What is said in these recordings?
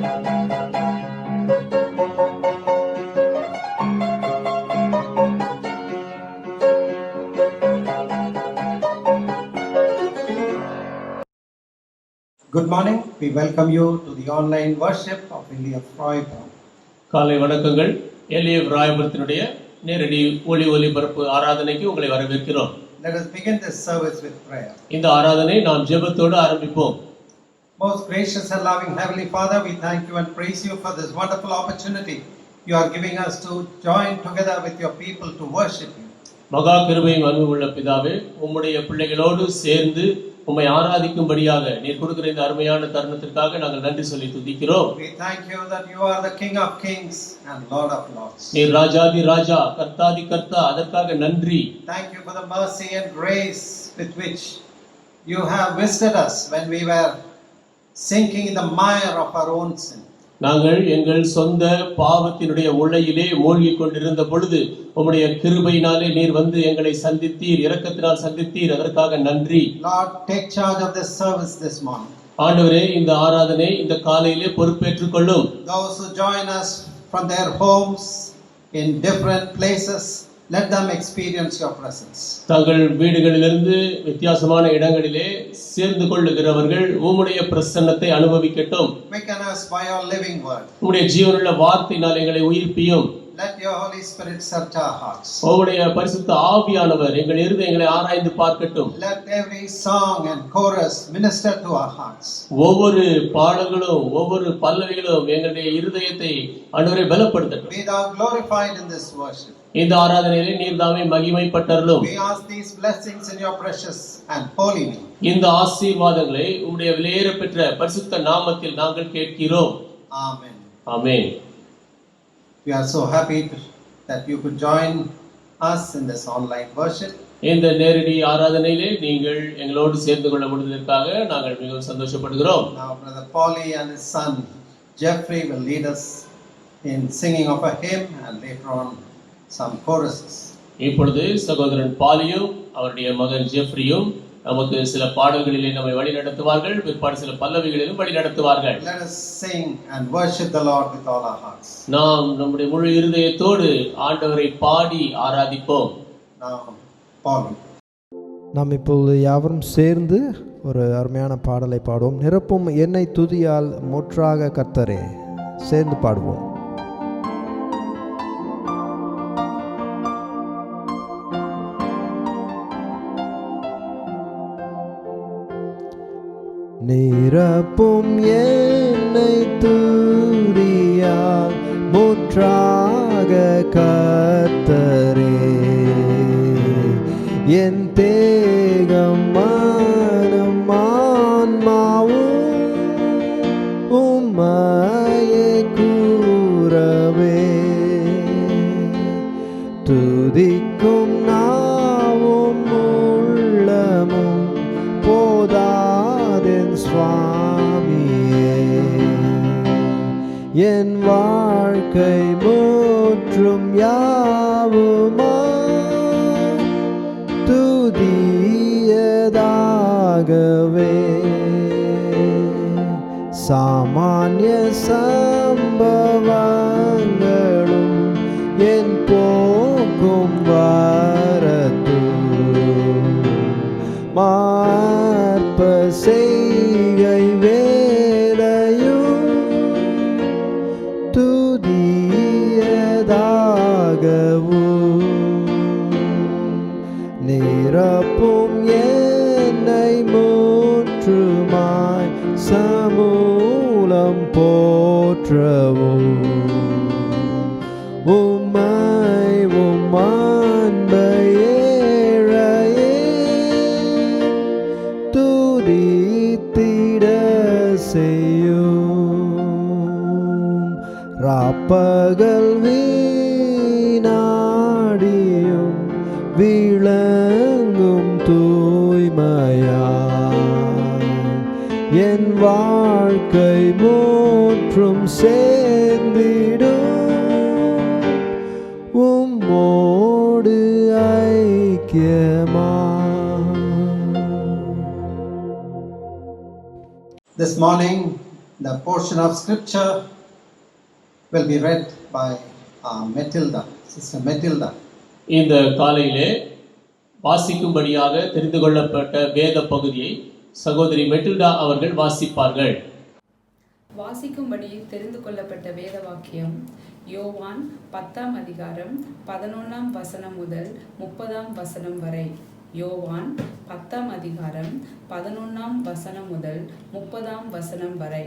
Good morning. We welcome you to the online worship of Eliab Royburn. காலை வணக்கங்கள். எலியப் ராயபுரத்தினுடைய நேரடி ஒளிபரப்பு ஆராதனைக்கு உங்களை வரவேற்கிறோம். Let us begin this service with prayer. இந்த ஆராதனை நாம் ஜெபத்தோடு ஆரம்பிப்போம். Most gracious and loving Heavenly Father, we thank you and praise you for this wonderful opportunity you are giving us to join together with your people to worship you. மகா கிருபையும் அன்புள்ள பிதாவே, உம்முடைய பிள்ளைகளோடு சேர்ந்து உம்மை ஆராதிக்கும்படியாக நீர் கொடுக்கிற இந்த அருமையான தருணத்திற்காக நாங்கள் நன்றி சொல்லி துதிக்கிறோம். We thank you that you are the King of Kings and Lord of Lords. நீர் ராஜாதி ராஜா, கர்த்தாதி கர்த்தா, அதற்காக நன்றி. Thank you for the mercy and grace with which you have visited us when we were sinking in the mire of our own sin. நாங்கள் எங்கள் சொந்த பாவத்தினுடைய உளையிலே மூழ்கிக் கொண்டிருந்த பொழுது உம்முடைய கிருபையினாலே நீர் வந்து எங்களை சந்தித்தீர், இரக்கத்தினால் சந்தித்தீர், அதற்காக நன்றி. Lord, take charge of this service this morning. ஆண்டவரே, இந்த ஆராதனை இந்த காலையிலே பொறுப்பேற்றுக் கொள்ளும். Those who join us from their homes in different places, let them experience your presence. தங்கள் வீடுகளிலிருந்து வித்தியாசமான இடங்களிலே சேர்ந்து கொள்ளுகிறவர்கள் உம்முடைய பிரசன்னத்தை அனுபவிக்கட்டும். Quicken us by your living word. உம்முடைய ஜீவனுள்ள வார்த்தையினால் எங்களை உயிர்ப்பியும். Let your Holy Spirit search our hearts. உம்முடைய பரிசுத்த ஆவியானவர் எங்கள் இருதயங்களை ஆராய்ந்து பார்க்கட்டும். Let every song and chorus minister to our hearts. ஒவ்வொரு பாடல்களும் ஒவ்வொரு பல்லவிகளும் எங்களுடைய இருதயத்தை ஆண்டவரே பலப்படுத்தட்டும். Be thou glorified in this worship. இந்த ஆராதனையிலே நீர் தாமே மகிமைப்பட்டருளும். We ask these blessings in your precious and holy name. இந்த ஆசீர்வாதங்களை உம்முடைய விலையேறப்பெற்ற பரிசுத்த நாமத்தில் நாங்கள் கேட்கிறோம். Amen. Amen. We are so happy that you could join us in this online worship. இந்த நேரடி ஆராதனையிலே நீங்கள் எங்களோடு சேர்ந்து கொள்ள முடிந்ததற்காக நாங்கள் மிகவும் சந்தோஷப்படுகிறோம். Now Brother Polly and his son Jeffrey will lead us in singing of a hymn and later on some choruses. இப்பொழுது சகோதரன் பாலியும் அவருடைய மகன் ஜெஃப்ரியும் நமக்கு சில பாடல்களிலே நம்மை வழி நடத்துவார்கள், பிற்பாடு சில பல்லவிகளிலும் வழி நடத்துவார்கள். Let us sing and worship the Lord with all our hearts. நாம் நம்முடைய முழு இருதயத்தோடு ஆண்டவரை பாடி ஆராதிப்போம். Now Polly. நாம் இப்பொழுது யாவரும் சேர்ந்து ஒரு அருமையான பாடலை பாடுவோம். நிரப்பும் என்னை துதியால் முற்றாக கர்த்தரே. சேர்ந்து பாடுவோம். நிரப்பும் என்னை துதியால் முற்றாக கர்த்தரே. என் தேகம் மனம் ஆன்மாவும் உம்மையே கூறவே. துதிக்கும் நாவும் உள்ளமும் போதாதென் சுவாமியே. என் வாழ்க்கை முற்றும் யாவுமா துதியதாகவே. சாமானிய சம்பவங்களும் என் போக்கும் வரத்தும் மார்ப செய்கை வேலையும் துதியதாகவும். நிரப்பும் என்னை முற்றுமாய் சமூலம் போற்றவும். உம்மை உம் அன்பை ஏழையே துதித்திட செய்யும். ராப்பகல் வீணாடியும் விளங்கும் தூய்மையாய் என் வாழ்க்கை முற்றும் சேர்ந்திடும் உம்மோடு ஐக்கியமா. This morning The portion of scripture will be read by Matilda, Sister Matilda. இந்த காலையிலே வாசிக்கும்படியாக தெரிந்து கொள்ளப்பட்ட வேத பகுதியை சகோதரி மெட்டில்டா அவர்கள் வாசிப்பார்கள். வாசிக்கும்படி தெரிந்து கொள்ளப்பட்ட வேத வாக்கியம் யோவான் 10ஆம் அதிகாரம் 11ஆம் வசனம் முதல் 30ஆம் வசனம் வரை. யோவான் 10ஆம் அதிகாரம் 11ஆம் வசனம் முதல் 30ஆம் வசனம் வரை.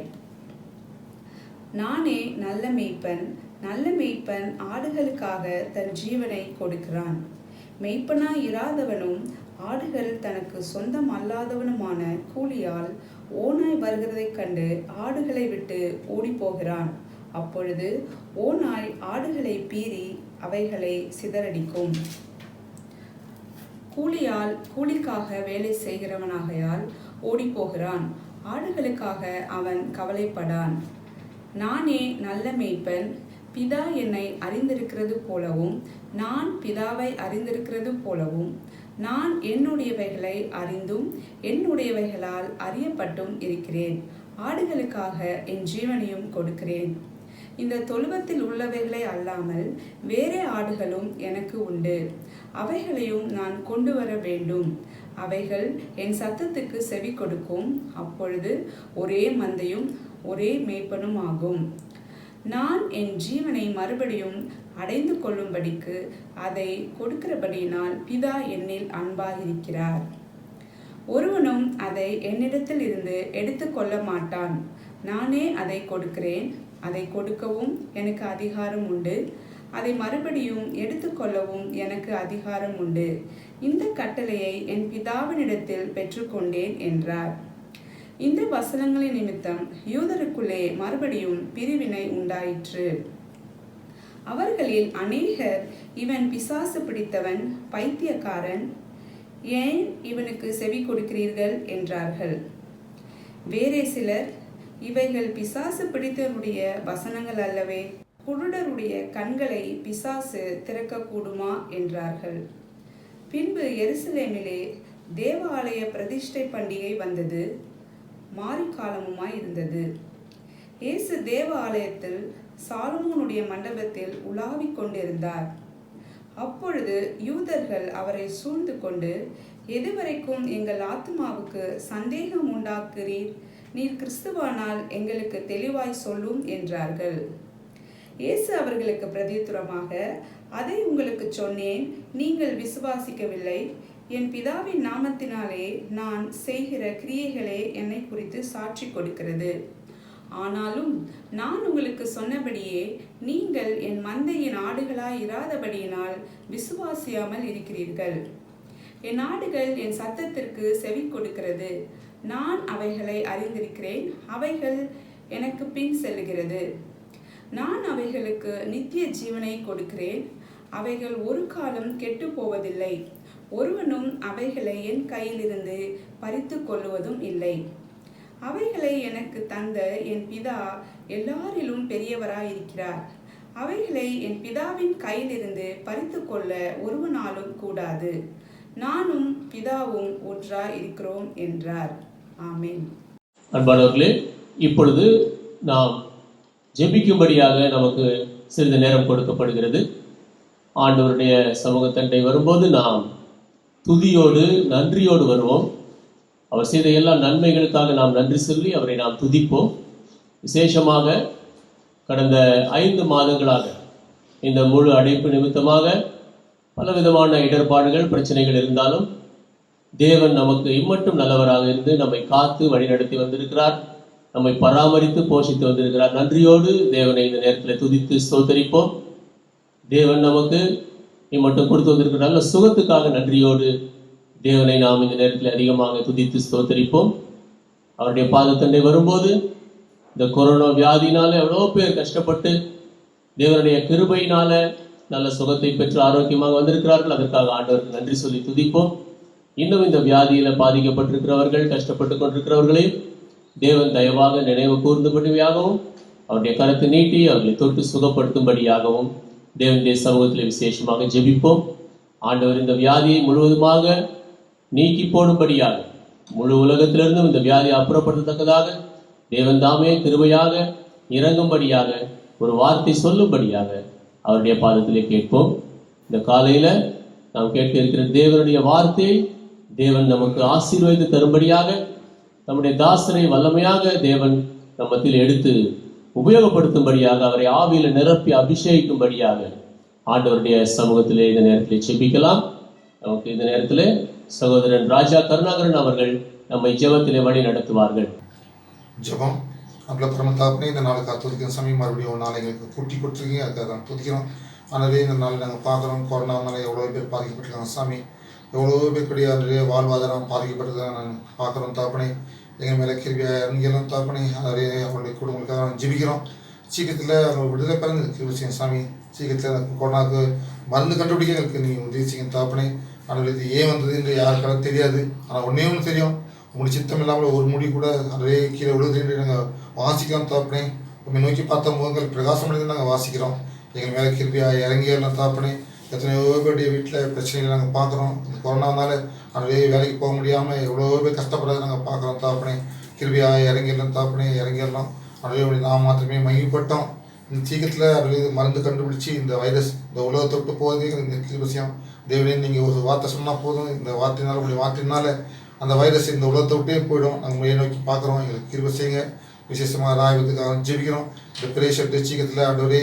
நானே நல்ல மேய்ப்பன், நல்ல மேய்ப்பன் ஆடுகளுக்காக தன் ஜீவனை கொடுக்கிறான். மேய்ப்பனாய் இராதவனும் ஆடுகள் தனக்கு சொந்தம் அல்லாதவனுமான கூலியால் ஓநாய் வருகிறதைக் கண்டு ஆடுகளை விட்டு ஓடிப்போகிறான். அப்பொழுது ஓநாய் ஆடுகளை பீறி அவைகளை சிதறடிக்கும். கூலியால் கூலிக்காக வேலை செய்கிறவனாகையால் ஓடிப்போகிறான். ஆடுகளுக்காக அவன் கவலைப்படான். நானே நல்ல மேய்ப்பன், பிதா என்னை அறிந்திருக்கிறது போலவும் நான் பிதாவை அறிந்திருக்கிறது போலவும் நான் என்னுடையவைகளை அறிந்தும் என்னுடையவைகளால் அறியப்பட்டும் இருக்கிறேன். ஆடுகளுக்காக என் ஜீவனையும் கொடுக்கிறேன். இந்த தொழுவத்தில் உள்ளவைகளை அல்லாமல் வேறே ஆடுகளும் எனக்கு உண்டு. அவைகளையும் நான் கொண்டு வர வேண்டும். அவைகள் என் சத்தத்துக்கு செவி கொடுக்கும். அப்பொழுது ஒரே மந்தையும் ஒரே மேய்ப்பனும் ஆகும். நான் என் ஜீவனை மறுபடியும் அடைந்து கொள்ளும்படிக்கு அதை கொடுக்கிறபடியினால் பிதா என்னில் அன்பாயிருக்கிறார். ஒருவனும் அதை என்னிடத்தில் இருந்து எடுத்து கொள்ள மாட்டான். நானே அதை கொடுக்கிறேன். அதை கொடுக்கவும் எனக்கு அதிகாரம் உண்டு. அதை மறுபடியும் எடுத்துக்கொள்ளவும் எனக்கு அதிகாரம் உண்டு. இந்த கட்டளையை என் பிதாவினிடத்தில் பெற்றுக்கொண்டேன் என்றார். இந்த வசனங்களின் நிமித்தம் யூதருக்குள்ளே மறுபடியும் பிரிவினை உண்டாயிற்று. அவர்களில் அநேகர், இவன் பிசாசு பிடித்தவன், பைத்தியக்காரன், ஏன் இவனுக்கு செவி கொடுக்கிறீர்கள் என்றார்கள். வேறே சிலர், இவைகள் பிசாசு பிடித்தவருடைய வசனங்கள் அல்லவே, குருடருடைய கண்களை பிசாசு திறக்கக்கூடுமா என்றார்கள். பின்பு எருசலேமிலே தேவாலய பிரதிஷ்டை பண்டிகை வந்தது. மாரிக்காலமுமாய் இருந்தது. இயேசு தேவ ஆலயத்தில் சாலமோனுடைய மண்டபத்தில் உலாவிக் கொண்டிருந்தார். அப்பொழுது யூதர்கள் அவரை சூழ்ந்து கொண்டு, எதுவரைக்கும் எங்கள் ஆத்மாவுக்கு சந்தேகம் உண்டாக்குறீர்? நீர் கிறிஸ்துவானால் எங்களுக்கு தெளிவாய் சொல்லும் என்றார்கள். இயேசு அவர்களுக்கு பிரதியுத்தரமாக, அதை உங்களுக்கு சொன்னேன், நீங்கள் விசுவாசிக்கவில்லை. என் பிதாவின் நாமத்தினாலே நான் செய்கிற கிரியைகளே என்னை குறித்து சாட்சி கொடுக்கிறது. ஆனாலும் நான் உங்களுக்கு சொன்னபடியே நீங்கள் என் மந்தையின் ஆடுகளாய் இராதபடியினால் விசுவாசியாமல் இருக்கிறீர்கள். என் ஆடுகள் என் சத்தத்திற்கு செவி கொடுக்கிறது. நான் அவைகளை அறிந்திருக்கிறேன். அவைகள் எனக்கு பின் செல்லுகிறது. நான் அவைகளுக்கு நித்திய ஜீவனை கொடுக்கிறேன். அவைகள் ஒரு காலம் கெட்டு போவதில்லை. ஒருவனும் அவைகளை என் கையிலிருந்து பறித்து கொள்ளுவதும் இல்லை. அவைகளை எனக்கு தந்த என் பிதா எல்லாரிலும் பெரியவராயிருக்கிறார். அவைகளை என் பிதாவின் கையிலிருந்து பறித்து கொள்ள ஒருவனாலும் கூடாது. நானும் பிதாவும் ஒன்றாய் இருக்கிறோம் என்றார். ஆமென். அன்பானவர்களே, இப்பொழுது நாம் ஜெபிக்கும்படியாக நமக்கு சிறிது நேரம் கொடுக்கப்படுகிறது. ஆண்டவருடைய சமூகத்தண்டை வரும்போது நாம் துதியோடு நன்றியோடு வருவோம். அவர் செய்த எல்லா நன்மைகளுக்காக நாம் நன்றி சொல்லி அவரை நாம் துதிப்போம். விசேஷமாக கடந்த 5 மாதங்களாக இந்த முழு அடைப்பு நிமித்தமாக பலவிதமான இடர்பாடுகள், பிரச்சனைகள் இருந்தாலும் தேவன் நமக்கு இம்மட்டும் நல்லவராக இருந்து நம்மை காத்து வழிநடத்தி வந்திருக்கிறார். நம்மை பராமரித்து போஷித்து வந்திருக்கிறார். நன்றியோடு தேவனை இந்த நேரத்தில் துதித்து ஸ்தோத்தரிப்போம். தேவன் நமக்கு இம்மட்டும் கொடுத்து வந்திருக்கிற நல்ல சுகத்துக்காக நன்றியோடு தேவனை நாம் இந்த நேரத்தில் அதிகமாக துதித்து ஸ்தோத்தரிப்போம். அவருடைய பாதத்தண்டை வரும்போது இந்த கொரோனா வியாதினால எவ்வளோ பேர் கஷ்டப்பட்டு தேவனுடைய கிருபையினால நல்ல சுகத்தை பெற்று ஆரோக்கியமாக வந்திருக்கிறார்கள். அதற்காக ஆண்டவருக்கு நன்றி சொல்லி துதிப்போம். இன்னும் இந்த வியாதியில பாதிக்கப்பட்டிருக்கிறவர்கள், கஷ்டப்பட்டு கொண்டிருக்கிறவர்களையும் தேவன் தயவாக நினைவு கூர்ந்தபடியாகவும் அவருடைய கரத்தை நீட்டி அவர்களை தொட்டு சுகப்படுத்தும்படியாகவும் தேவனுடைய சமூகத்தில் விசேஷமாக ஜெபிப்போம். ஆண்டவர் இந்த வியாதியை முழுவதுமாக நீக்கி போடும்படியாக, முழு உலகத்திலிருந்தும் இந்த வியாதியை அப்புறப்படுத்தத்தக்கதாக தேவன் தாமே கிருபையாக இறங்கும்படியாக ஒரு வார்த்தை சொல்லும்படியாக அவருடைய பாதத்திலே கேட்போம். இந்த காலையில நாம் கேட்க இருக்கிற தேவனுடைய வார்த்தையை தேவன் நமக்கு ஆசீர்வதித்து தரும்படியாக நம்முடைய தாசரை வல்லமையாக தேவன் நம்மத்தில் எடுத்து உபயோகப்படுத்தும்படியாக அவரை ஆவியில நிரப்பி அபிஷேகிக்கும்படியாக ஆண்டவருடைய சமூகத்திலே இந்த நேரத்திலே செபிக்கலாம். நமக்கு இந்த நேரத்திலே சகோதரன் ராஜா கருணாகரன் அவர்கள் நம்மை ஜெபத்திலே வழி நடத்துவார்கள். ஜெபம். அவ்வளோ பிரமத்தாப்பனே இந்த நாளுக்கு துதிக்கிற சமயம் மறுபடியும் ஒரு நாள் எங்களுக்கு கூட்டி கொடுத்துருக்கீங்க, அதுக்காக தான் துதிக்கிறோம். ஆனால் இந்த நாள் நாங்கள் பார்க்குறோம், கொரோனாவால் எவ்வளோ பேர் பாதிக்கப்பட்டிருக்காங்க சாமி, எவ்வளோ பேர் கூடிய நிறைய வாழ்வாதாரம் பாதிக்கப்பட்டதை நாங்கள் பார்க்குறோம் தாப்பனே. எங்கள் மேலே கிருபியாக இறங்கியெல்லாம் தாப்பனே, நிறைய அவருடைய குடும்பங்களுக்காக நாங்கள் ஜெபிக்கிறோம். சீக்கிரத்தில் அவங்க விடுதலை பிறந்து கிருபி சாமி, சீக்கிரத்தில் கொரோனாவுக்கு மருந்து கண்டுபிடிக்க எங்களுக்கு நீங்கள் உதவி செய்யுங்க தாப்பனே. ஆனால் இது ஏன் வந்தது என்று யாருக்காலும் தெரியாது, ஆனால் ஒன்றே ஒன்று தெரியும், உங்களுடைய சித்தம் இல்லாமல் ஒரு முடி கூட நிறைய கீழே விழுது என்று நாங்கள் வாசிக்கிறோம் தாப்பனே. உண்மை நோக்கி பார்த்த முகங்கள் பிரகாசம் அடைந்து நாங்கள் வாசிக்கிறோம். எங்கள் மேலே கிருபியாக இறங்கியெல்லாம் தாப்பனே. எத்தனையோ பேருடைய வீட்டில் பிரச்சனைகளை நாங்கள் பார்க்குறோம். இந்த கொரோனானால நிறைய வேலைக்கு போக முடியாமல் எவ்வளோ பேர் கஷ்டப்படுறதை நாங்கள் பார்க்குறோம் தாப்பனே. கிருபியாக இறங்கிடலாம் தாப்பனே, இறங்கிடலாம். நிறைய நாம் மாத்திரமே மகிழ்ப்பட்டோம். இந்த சீக்கிரத்தில் நிறைய மருந்து கண்டுபிடிச்சி இந்த வைரஸ் இந்த உலகத்தை விட்டு போகிறதே இந்த கிருபசியம் தேவனே. நீங்கள் ஒரு வார்த்தை சொன்னால் போதும், இந்த வார்த்தையினால உங்களுடைய வார்த்தையினால அந்த வைரஸ் இந்த உலகத்தை விட்டே போயிடும். நாங்கள் மையை நோக்கி பார்க்குறோம், எங்களுக்கு கிருபை செய்யுங்க. விசேஷமாக ராயத்துக்காக ஜெபிக்கிறோம். இந்த பிரேஷர் சீக்கிரத்தில் ஆண்டவரே,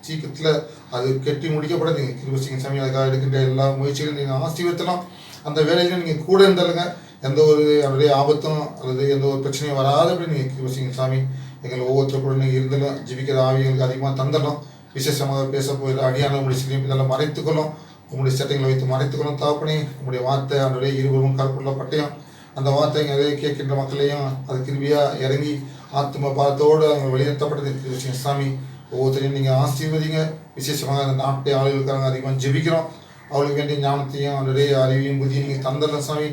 சீக்கிரத்தில் அது கெட்டி முடிக்கப்பட நீங்கள் கிருபை செய்யுங்க சாமி. அதுக்காக எடுக்கின்ற எல்லா முயற்சிகளும் நீங்கள் ஆசீர்வதிக்கலாம். அந்த வேலையிலும் நீங்கள் கூட இருந்தாலுங்க எந்த ஒரு அவருடைய ஆபத்தும் அல்லது எந்த ஒரு பிரச்சனையும் வராதபடி நீங்கள் கிருபை செய்யுங்க சாமி. எங்களை ஒவ்வொருத்தர் கூட நீங்கள் இருந்தாலும் ஜெபிக்கிற ஆவியங்களுக்கு அதிகமாக தந்துடலாம். விசேஷமாக பேச போகிற அடியான உங்களுடைய சிலையும் இதெல்லாம் மறைத்துக்கொள்ளும், உங்களுடைய சட்டைகளை வைத்து மறைத்துக்கொள்ளும் தாப்பனே. உங்களுடைய வார்த்தை அவருடைய இருவரும் கருப்புள்ள பட்டயம், அந்த வார்த்தை நிறைய கேட்கின்ற மக்களையும் அது கிருபியாக இறங்கி ஆத்ம பாரத்தோடு அவங்க வழிநடத்தப்பட்டது கிருபி சாமி. ஒவ்வொருத்தரையும் நீங்கள் ஆசீர்வதிங்க. விசேஷமாக அந்த நாட்டை ஆளுகளுக்காக அதிகமாக ஜெபிக்கிறோம். அவளுக்கு வேண்டிய ஞானத்தையும் அவருடைய அறிவையும் புதிய நீங்கள் தந்துடலாம் சாமி.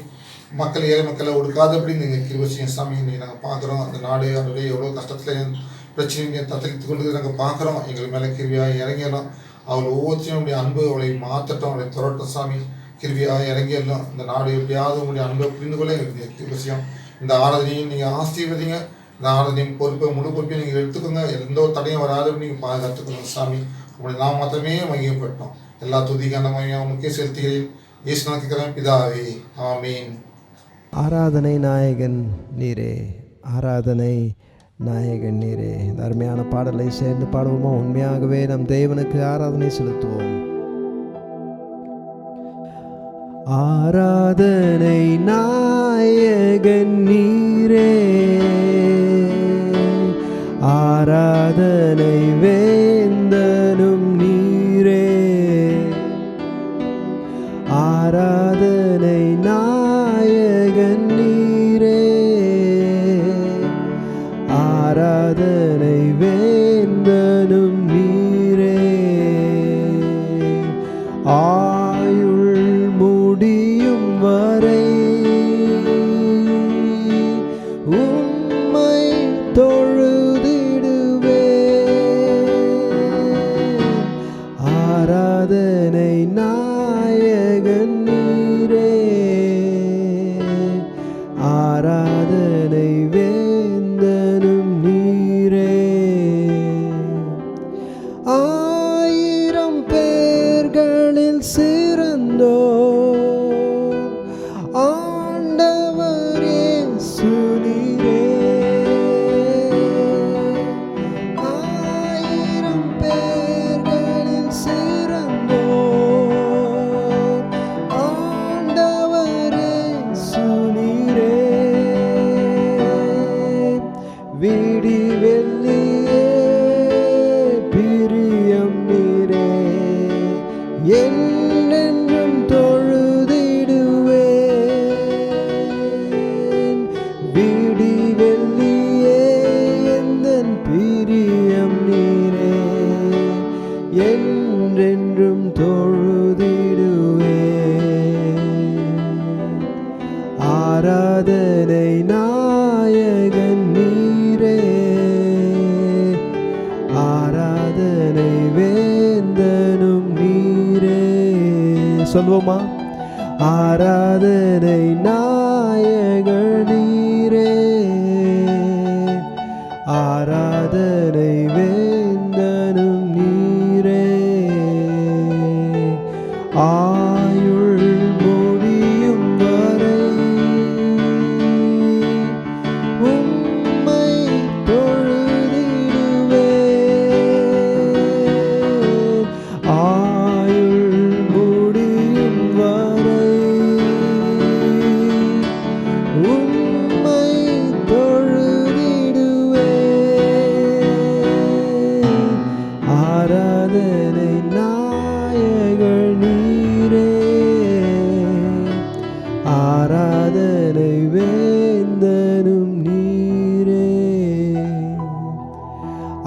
மக்கள் ஏழை மக்களை ஒடுக்காதபடி நீங்கள் கிருபி சாமி. நீங்கள் நாங்கள் பார்க்குறோம், அந்த நாடு அவருடைய எவ்வளோ கஷ்டத்தில் பிரச்சனைங்க தத்தளித்து கொண்டு நாங்கள் பார்க்குறோம். எங்கள் மேலே கிருபியாக இறங்கிடலாம். அவள் ஒவ்வொருத்தையும் உங்களுடைய அன்பு அவளை மாற்றட்டும், அவளை துரட்டும் சாமி. கிருபியாக இறங்கிடலாம். இந்த நாடு எப்படியாவது உங்களுடைய அன்பை புரிந்து கொள்ள எங்களுக்கு கிருபசியம். இந்த ஆராதனையும் நீங்கள் ஆசீர்வதிங்க. இந்த ஆராதனையும் பொறுப்பை முழு பொறுப்பையும் நீங்கள் எடுத்துக்கோங்க. எந்த ஒரு தடையும் வராதபடி நீங்கள் பாதுகாத்துக்கணும் சாமி. உங்களுடைய நாம் மாத்திரமே மகிமைப்பட்டோம். எல்லா துதிக்கான மையம் முக்கிய செலுத்துகிறேன் இயேசு நாமத்தில் பிதாவே, ஆமீன். ஆராதனை நாயகன் நீரே, ஆராதனை நாயகன் நீரே. இந்த அருமையான பாடலை சேர்ந்து பாடுவோமா? உண்மையாகவே நம் தேவனுக்கு ஆராதனை செலுத்துவோம். ஆராதனை நாயகன் நீரே, ஆராதனை வேந்தனும் நீரே, ஆராதனை நாயகன் நீரே, ஆராதனை வேந்தனும் நீரே. ஆயுள் முடியும் வரை உம்மை தொழுதிடுவே. ஆராதனை நாயகன் நீரே, ஆராதனை வேந்தனும் நீரே. ஆயிரம் பேர்களில் சிறந்தோர் ஆண்டவர் இயேசு நீரே. ஆயிரம் பேர்களில் சிறந்தோர் ஆண்டவர் இயேசு நீரே. விடி வெள்ளியே பிரியம் நீரே, என்றென்றும் தொழுதிடுவேன். விடி வெள்ளியே எந்தன் பிரியம் நீரே, என்றென்றும் தொழுதிடுவேன். ஆராதனை நாயகன் நீரே, ஆராதனை வேந்தனும் நீரே. சொல்வோமா? ஆராதனை நாயகன் நீரே,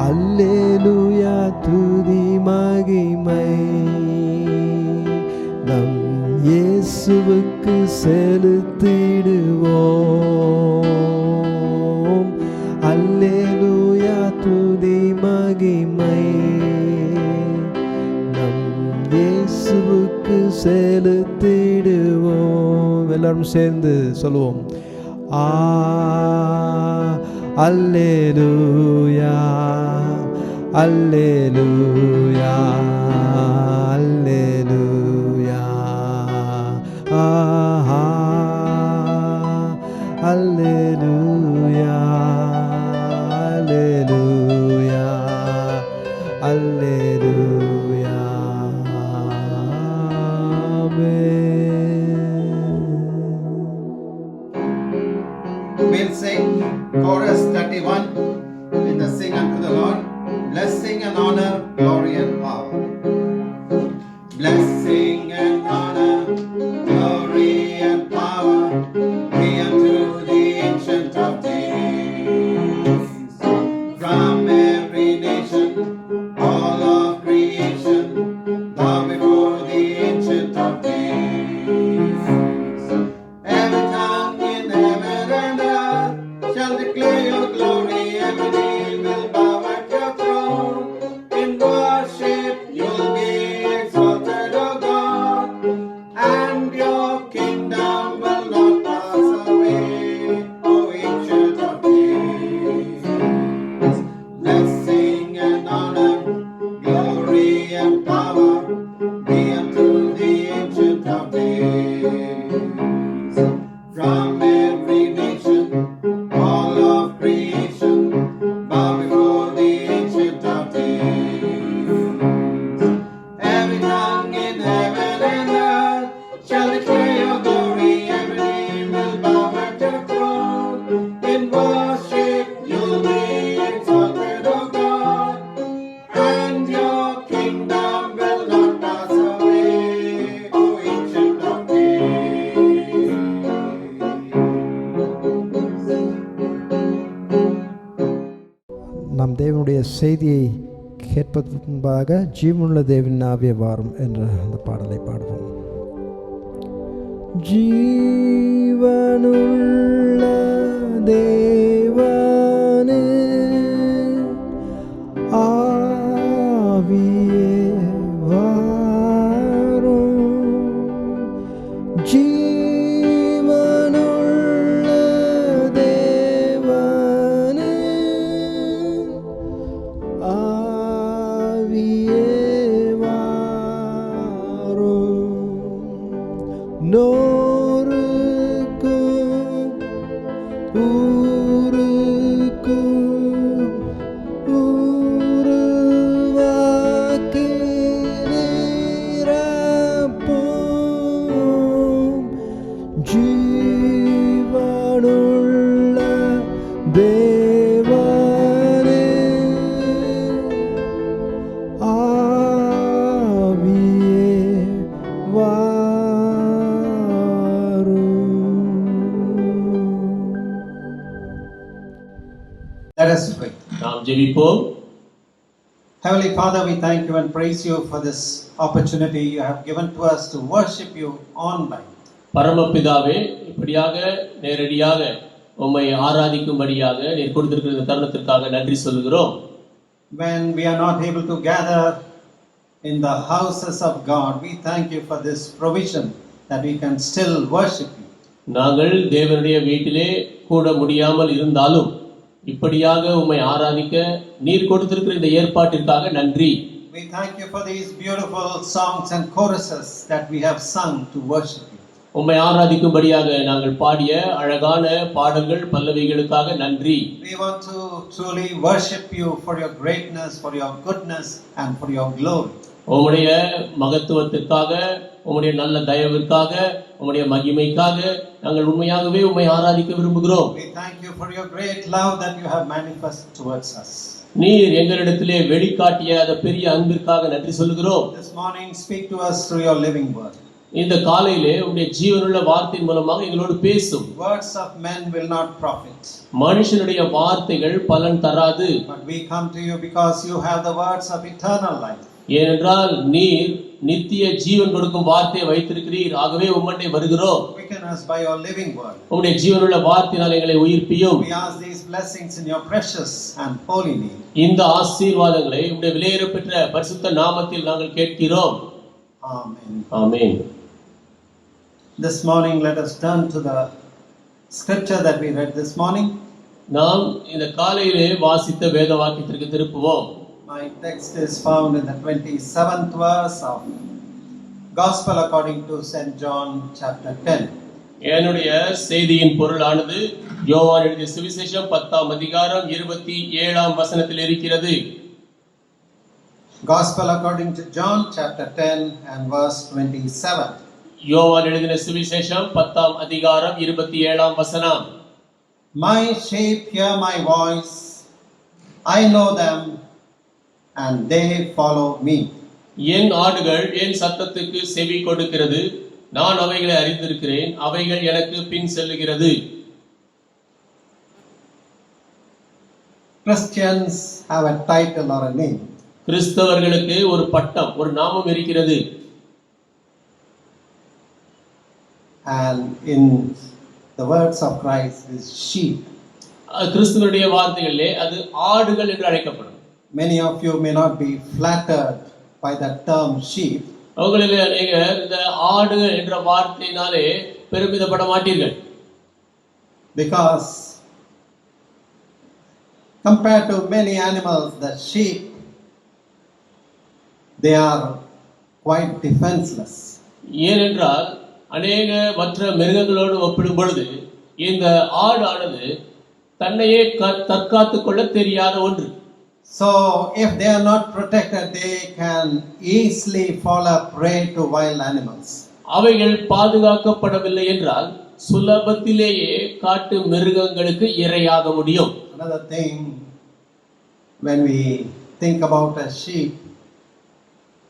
அல்லேலூயா துதி மகிமை நம் இயேசுவுக்கு செலுத்திடுவோம். அல்லேலூயா துதி மகிமை நம் இயேசுவுக்கு செலுத்திடுவோம். எல்லாரும் சேர்ந்து சொல்லுவோம். அல்லேலூயா அல்லேலூயா அல்லேலூயா அல்லேலூயா அல்லேலூயா அல்லேலூயா We'll sing chorus 31 in the Sing unto the Lord. Blessing and honor, glory and power. Blessing and honor, glory and power be unto the Ancient of Days. From every nation, all of creation, bow before the Ancient of Days. Every tongue in heaven and earth shall declare your glory. Every knee will bow at your throne. In worship you'll be exalted, O God, and your kingdom will not pass away, O Ancient of Days. Blessing and honor, glory and power be unto the Ancient of Days. From every nation, all of creation, bow before the Ancient of Days. Every tongue in heaven and earth shall declare your glory. Every knee will bow at your throne. In worship you'll be exalted, O God, and your kingdom will not pass away, O Ancient of Days. நம் தேவனுடைய செய்தியை கேட்பதற்கு முன்பாக ஜீவனுள்ள தேவன் ஆவிய வாரும் என்ற அந்த பாடலை பாடுவோம். ஜீவனுள்ள தேவனே ஆவியே வாரும். ஜீவனுள்ள தேவனே ஆவியே வாரும். நோருக்கும் ஊருக்கும் உருவாக்கி நிரப்பும். ஜீவனுள்ள தேவனே ஆவியே வாரும். Let us pray. நாம் ஜெபிப்போம். Heavenly Father, we thank you and praise you for this opportunity you have given to us to worship you online. பரமபிதாவே, இப்படியாக நேரடியாக உம்மை ஆராதிக்கும்படியாக நீர் கொடுத்திருக்கிற இந்த தருணத்திற்காக நன்றி சொல்கிறோம். When we are not able to gather in the houses of God, we thank you for this provision that we can still worship you. நாங்கள் தேவனுடைய வீட்டிலே கூட முடியாமல் இருந்தாலும் இப்படியாக உம்மை ஆராதிக்க நீர் கொடுத்திருக்கிற இந்த ஏற்பாட்டிற்காக நன்றி. We thank you for these beautiful songs and choruses that we have sung to worship you. உம்மை ஆராதிக்கும்படியாக நாங்கள் பாடிய அழகான பாடல்கள் பல்லவிகளுக்காக நன்றி. We want to truly worship you for your greatness, for your goodness and for your glory. உம்முடைய மகத்துவத்திற்காக, உம்முடைய நல்ல தயவிற்காக, உம்முடைய மகிமைக்காக நாங்கள் உண்மையாகவே உம்மை ஆராதிக்க விரும்புகிறோம். We thank you for your great love that you have manifested towards us. நீர் எங்களிடத்திலே வெளிக்காட்டிய அந்த பெரிய அன்பிற்காக நன்றி சொல்கிறோம். This morning speak to us through your living word. இந்த காலையிலே உம்முடைய ஜீவனுள்ள வார்த்தையின் மூலமாக எங்களோடு பேசும். Words of men will not profit. மனுஷனுடைய வார்த்தைகள் பலன் தராது. But we come to you because you have the words of eternal life. ஏனென்றால் நீர் நித்திய ஜீவன் கொடுக்கும் வார்த்தையை வைத்திருக்கிறீர். ஆகவே உம்மண்டை வருகிறோம். Quicken us by your living word. உம்முடைய ஜீவனுள்ள வார்த்தையினால் எங்களை உயிர்ப்பியும். We ask these blessings in your precious and holy name. இந்த ஆசீர்வாதங்களை உம்முடைய விலையேறப்பெற்ற பரிசுத்த நாமத்தில் நாங்கள் கேட்கிறோம். Amen. Amen. This morning let us turn to the scripture that we read this morning. நாம் இந்த காலையிலே வாசித்த வேத வாக்கியத்திற்கு திருப்புவோம். My text is found in the 27th verse of Gospel according to St. John chapter 10. என்னுடைய செய்தியின் பொருளானது யோவான் எழுதிய சுவிசேஷம் 10ஆம் அதிகாரம் 27ஆம் வசனத்தில் இருக்கிறது. Gospel according to John chapter 10 and verse 27. யோவான் எழுதின சுவிசேஷம் 10ஆம் அதிகாரம் 27ஆம் வசனம். My sheep hear my voice, I know them, and they follow me. என் ஆடுகள் என் சத்தத்துக்கு செவி கொடுக்கிறது, நான் அவைகளை அறிந்திருக்கிறேன், அவைகள் எனக்கு பின் செல்லுகிறது. Christians have a title or a name. கிறிஸ்தவர்களுக்கு ஒரு பட்டம், ஒரு நாமம் இருக்கிறது. And in the words of Christ is sheep. கிறிஸ்துவனுடைய வார்த்தைகளிலே அது ஆடுகள் என்று அழைக்கப்படும். Many of you may not be flattered by the term sheep. அவங்களிலே அநேகர் இந்த ஆடு என்ற வார்த்தையினாலே பெருமிதப்பட மாட்டீர்கள். Because compared to many animals, the sheep, they are quite defenseless. ஏனென்றால் அநேக மற்ற மிருகங்களோடு ஒப்பிடும் பொழுது இந்த ஆடானது தன்னையே தற்காத்துக் கொள்ள தெரியாத ஒன்று. So if they are not protected, they can easily fall a prey to wild animals. அவைகள் பாதுகாக்கப்படவில்லை என்றால் சுலபத்திலேயே காட்டு மிருகங்களுக்கு இரையாக முடியும். Another thing, when we think about a sheep,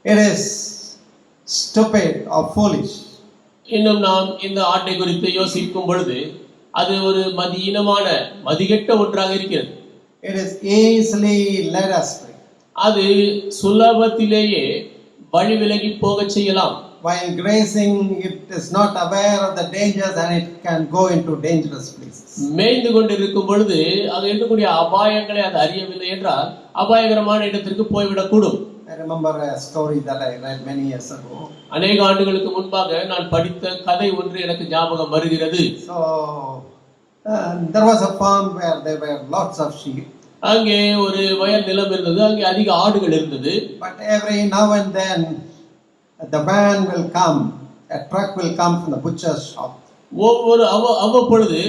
it is stupid or foolish. இன்னும் நாம் இந்த ஆட்டை குறித்து யோசிக்கும் பொழுது அது ஒரு மதியீனமான மதிகெட்ட ஒன்றாக இருக்கிறது. It is easily led astray. அது சுலபத்திலேயே வழி விலகி போக செய்யலாம். While grazing, it is not aware of the dangers and it can go into dangerous places. மேய்ந்து கொண்டிருக்கும் பொழுது அது இருக்கக்கூடிய அபாயங்களை அது அறியவில்லை என்றால் அபாயகரமான இடத்திற்கு போய்விடக்கூடும். I remember a story that I read many years ago. அநேக ஆண்டுகளுக்கு முன்பாக நான் படித்த கதை ஒன்று எனக்கு ஞாபகம் வருகிறது. So there was a farm where there were lots of sheep. அங்கே ஒரு வயல் நிலம் இருந்தது, அங்கே அதிக ஆடுகள் இருந்தது. But every now and then the van will come, a truck will come from the butcher's shop. ஒவ்வொரு அவ்வப்பொழுது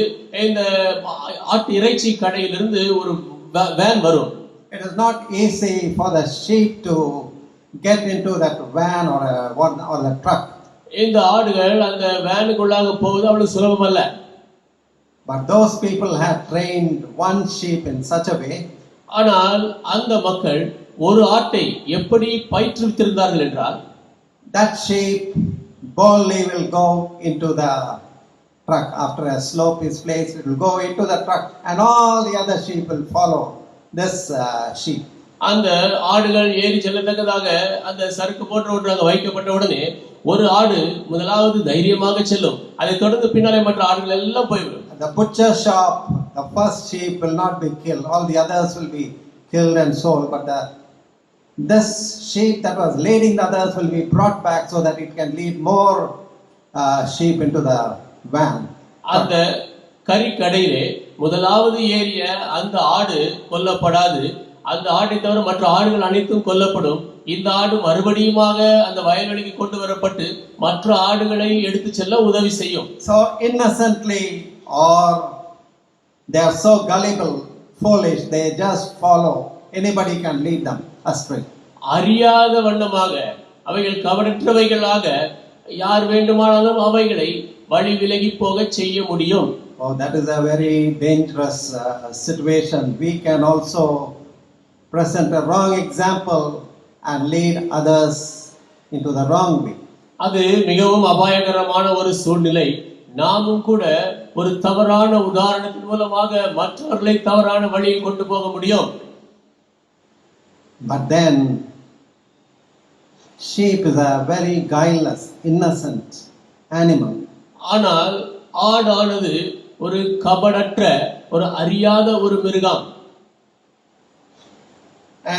இந்த ஆட்டு இறைச்சி கடையிலிருந்து ஒரு வேன் வரும். It is not easy for the sheep to get into that van or the truck. இந்த ஆடுகள் அந்த வேனுக்குள்ளாக போவது அவ்வளவு சுலபம் அல்ல. But those people had trained one sheep in such a way. ஆனால் அந்த மக்கள் ஒரு ஆட்டை எப்படி பயிற்றுவித்திருந்தார்கள் என்றால் that sheep boldly will go into the truck. After a slope is placed, it will go into the truck and all the other sheep will follow this sheep. அந்த ஆடுகள் ஏறி செல்லத்தக்கதாக அந்த சறுக்கு போன்ற ஒன்று அங்கே வைக்கப்பட்ட உடனே ஒரு ஆடு முதலாவது தைரியமாக செல்லும், அதை தொடர்ந்து பின்னாலே மற்ற ஆடுகள் எல்லாம் போய்விடும். The butcher shop, the first sheep will not be killed, all the others will be killed and sold, but this sheep that was leading the others will be brought back so that it can lead more sheep into the van. அந்த கறிக்கடையிலே முதலாவது ஏறிய அந்த ஆடு கொல்லப்படாது, அந்த ஆட்டை தவிர மற்ற ஆடுகள் அனைத்தும் கொல்லப்படும். இந்த ஆடு மறுபடியுமாக அந்த வயல்வெளிக்கு கொண்டு வரப்பட்டு மற்ற ஆடுகளை எடுத்து செல்ல உதவி செய்யும். So innocently, or they are so gullible, foolish, they just follow. Anybody can lead them astray. அறியாத வண்ணமாக அவைகள் கவனற்றவைகளாக யார் வேண்டுமானாலும் அவைகளை வழி விலகி போக செய்ய முடியும். Oh, that is a very dangerous situation. We can also present a wrong example and lead others into the wrong way. அது மிகவும் அபாயகரமான ஒரு சூழ்நிலை. நாமும் கூட ஒரு தவறான உதாரணத்தின் மூலமாக மற்றவர்களை தவறான வழியில் கொண்டு போக முடியும். But then, sheep is a very guileless, innocent animal. ஆனால் ஆடானது ஒரு கபடற்ற ஒரு அறியாத ஒரு மிருகம்.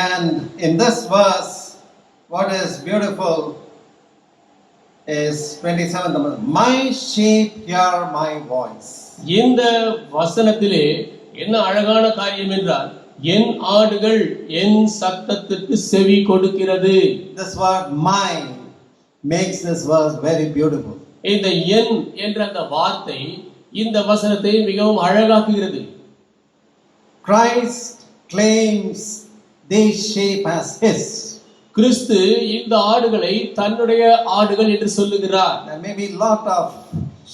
And in this verse, what is beautiful is 27th verse. My sheep hear my voice. இந்த வசனத்திலே என்ன அழகான காரியம் என்றால், என் ஆடுகள் என் சத்தத்திற்கு செவி கொடுக்கிறது. This word my makes this verse very beautiful. இந்த என் என்ற அந்த வார்த்தை இந்த வசனத்தை மிகவும் அழகாக்குகிறது. Christ claims these sheep as his. கிறிஸ்து இந்த ஆடுகளை தன்னுடைய ஆடுகள் என்று சொல்லுகிறார். There may be a lot of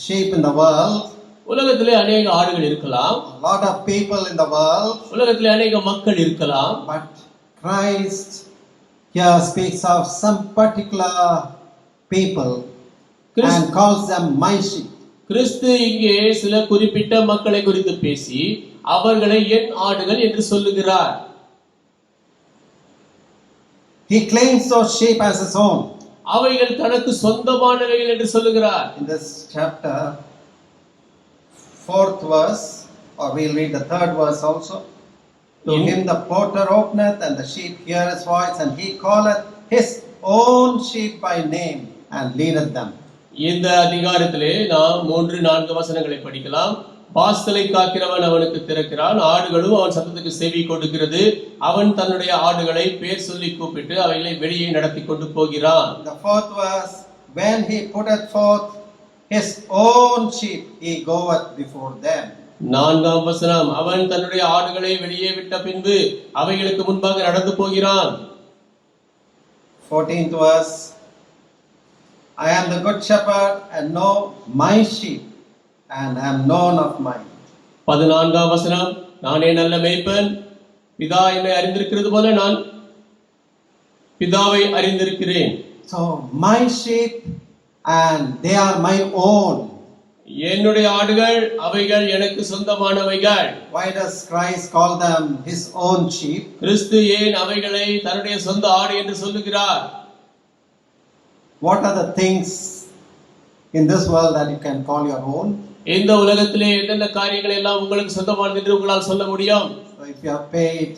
sheep in the world, உலகத்திலே அநேக ஆடுகள் இருக்கலாம், a lot of people in the world, உலகத்திலே அநேக மக்கள் இருக்கலாம். but Christ here speaks of some particular people and calls them my sheep. கிறிஸ்து இங்கே சில குறிப்பிட்ட மக்களை குறித்து பேசி அவர்களை என் ஆடுகள் என்று சொல்லுகிறார். He claims those sheep as his own. அவைகள் தனக்கு சொந்தமானவைகள் என்று சொல்லுகிறார். In this chapter, 4th verse, or we'll read the 3rd verse also. To him the porter openeth, and the sheep hear his voice, and he calleth his own sheep by name, and leadeth them. இந்த அதிகாரத்திலே நாம் 3-4 வசனங்களை படிக்கலாம். வாசலை காக்கிறவன் அவனுக்கு திறக்கிறான், ஆடுகளும் அவன் சத்தத்துக்கு செவி கொடுக்கிறது. அவன் தன்னுடைய ஆடுகளை பேர் சொல்லி கூப்பிட்டு அவைகளை வெளியே நடத்தி கொண்டு போகிறான். The 4th verse, when he putteth forth his own sheep, he goeth before them. 4ஆம் வசனம், அவன் தன்னுடைய ஆடுகளை வெளியே விட்ட பின்பு அவைகளுக்கு முன்பாக நடந்து போகிறான். 14th verse, I am the good shepherd and know my sheep and am known of mine. 14ஆம் வசனம், நானே நல்ல மேய்ப்பன், பிதா என்னை அறிந்திருக்கிறது போல நான் பிதாவை அறிந்திருக்கிறேன். So my sheep and they are my own. என்னுடைய ஆடுகள் அவைகள் எனக்கு சொந்தமானவைகள். Why does Christ call them his own sheep? கிறிஸ்து ஏன் அவைகளை தன்னுடைய சொந்த ஆடு என்று சொல்லுகிறார்? What are the things in this world that you can call your own? இந்த உலகத்திலே எந்தெந்த காரியங்கள் எல்லாம் உங்களுக்கு சொந்தமானது என்று உங்களால் சொல்ல முடியும்? So if you have paid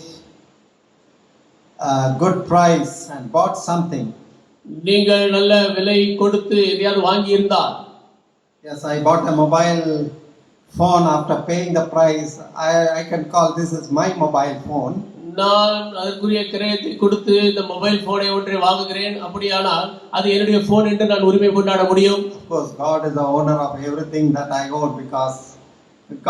a good price and bought something, நீங்கள் நல்ல விலை கொடுத்து எதையாவது வாங்கி இருந்தால், yes, I bought a mobile phone after paying the price, I can call this is my mobile phone. நான் அதற்குரிய கிரயத்தை கொடுத்து இந்த மொபைல் போனை ஒன்றை வாங்குகிறேன், அப்படியானால் அது என்னுடைய போன் என்று நான் உரிமை கொண்டாட முடியும். Of course, God is the owner of everything that I own because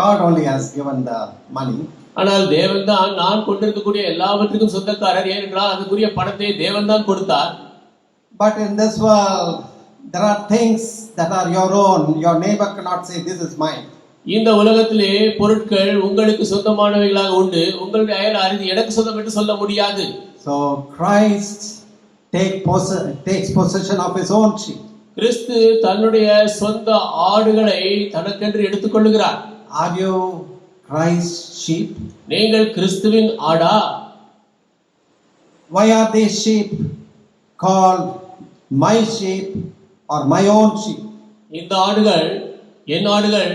God only has given the money. ஆனால் தேவன் தான் நான் கொண்டிருக்கக்கூடிய எல்லாவற்றுக்கும் சொந்தக்காரர். ஏனென்றால் அதுக்குரிய பணத்தை தேவன் தான் கொடுத்தார். But in this world, there are things that are your own. Your neighbor cannot say, this is mine. இந்த உலகத்திலே பொருட்கள் உங்களுக்கு சொந்தமானவைகளாக உண்டு. உங்களுடைய அயலார் இது எனக்கு சொந்தம் என்று சொல்ல முடியாது. So Christ takes possession of his own sheep. கிறிஸ்து தன்னுடைய சொந்த ஆடுகளை தனக்கென்று எடுத்துக்கொள்ளுகிறார். Are you Christ's sheep? நீங்கள் கிறிஸ்துவின் ஆடா? Why are these sheep called my sheep or my own sheep? இந்த ஆடுகள் என் ஆடுகள்,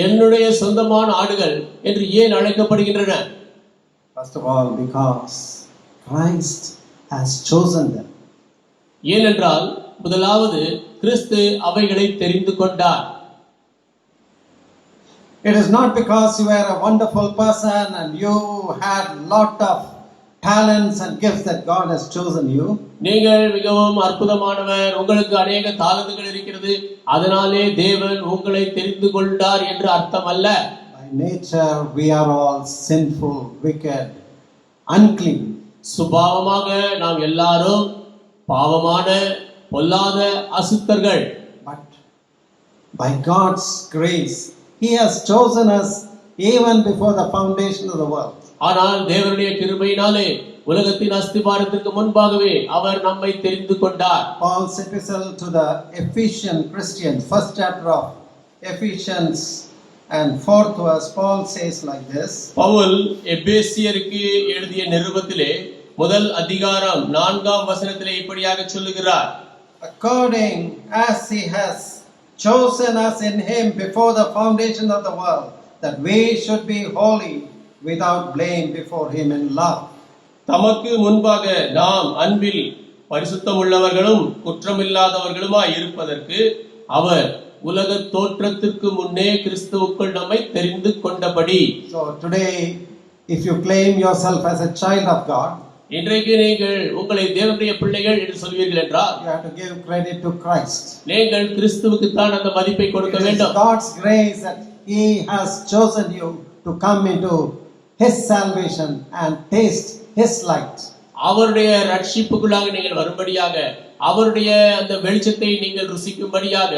என்னுடைய சொந்தமான ஆடுகள் என்று ஏன் அழைக்கப்படுகின்றன? First of all, because Christ has chosen them. ஏனென்றால் முதலாவது கிறிஸ்து அவைகளை தெரிந்து கொண்டார். It is not because you were a wonderful person and you had lot of talents and gifts that God has chosen you. நீங்கள் மிகவும் அற்புதமானவர், உங்களுக்கு அநேக தாளந்துகள் இருக்கிறது, அதனாலே தேவன் உங்களை தெரிந்து கொண்டார் என்று அர்த்தம் அல்ல. By nature we are all sinful, wicked, unclean. சுபாவமாக நாம் எல்லாரும் பாவமான பொல்லாத அசுத்தர்கள். But by God's grace he has chosen us even before the foundation of the world. ஆனால் தேவனுடைய கிருபையினாலே உலகத்தின் அஸ்திபாரத்திற்கு முன்பாகவே அவர் நம்மை தெரிந்து கொண்டார். Paul's epistle to the Ephesian Christians, first chapter of Ephesians and fourth verse, Paul says like this. Pavul எபேசியருக்கு எழுதிய நிருபத்திலே முதல் அதிகாரம் 4ஆம் வசனத்திலே இப்படியாக சொல்லுகிறார். According as he has chosen us in him before the foundation of the world, that we should be holy without blame before him in love. தமக்கு முன்பாக நாம் அன்பில் பரிசுத்தம் உள்ளவர்களும் குற்றமில்லாதவர்களுமாய் இருப்பதற்கு அவர் உலக தோற்றத்திற்கு முன்னே கிறிஸ்துவுக்குள் நம்மை தெரிந்து கொண்டபடி. So today, if you claim yourself as a child of God, இன்றைக்கு நீங்கள் உங்களை தேவனுடைய பிள்ளைகள் என்று சொல்வீர்கள் என்றால் you have to give credit to Christ. நீங்கள் கிறிஸ்துவுக்கு தான் அந்த மதிப்பை கொடுக்க It is வேண்டும். God's grace that he has chosen you to come into his salvation and taste his light. அவருடைய ரட்சிப்புக்குள்ளாக நீங்கள் வரும்படியாக, அவருடைய அந்த வெளிச்சத்தை நீங்கள் ருசிக்கும்படியாக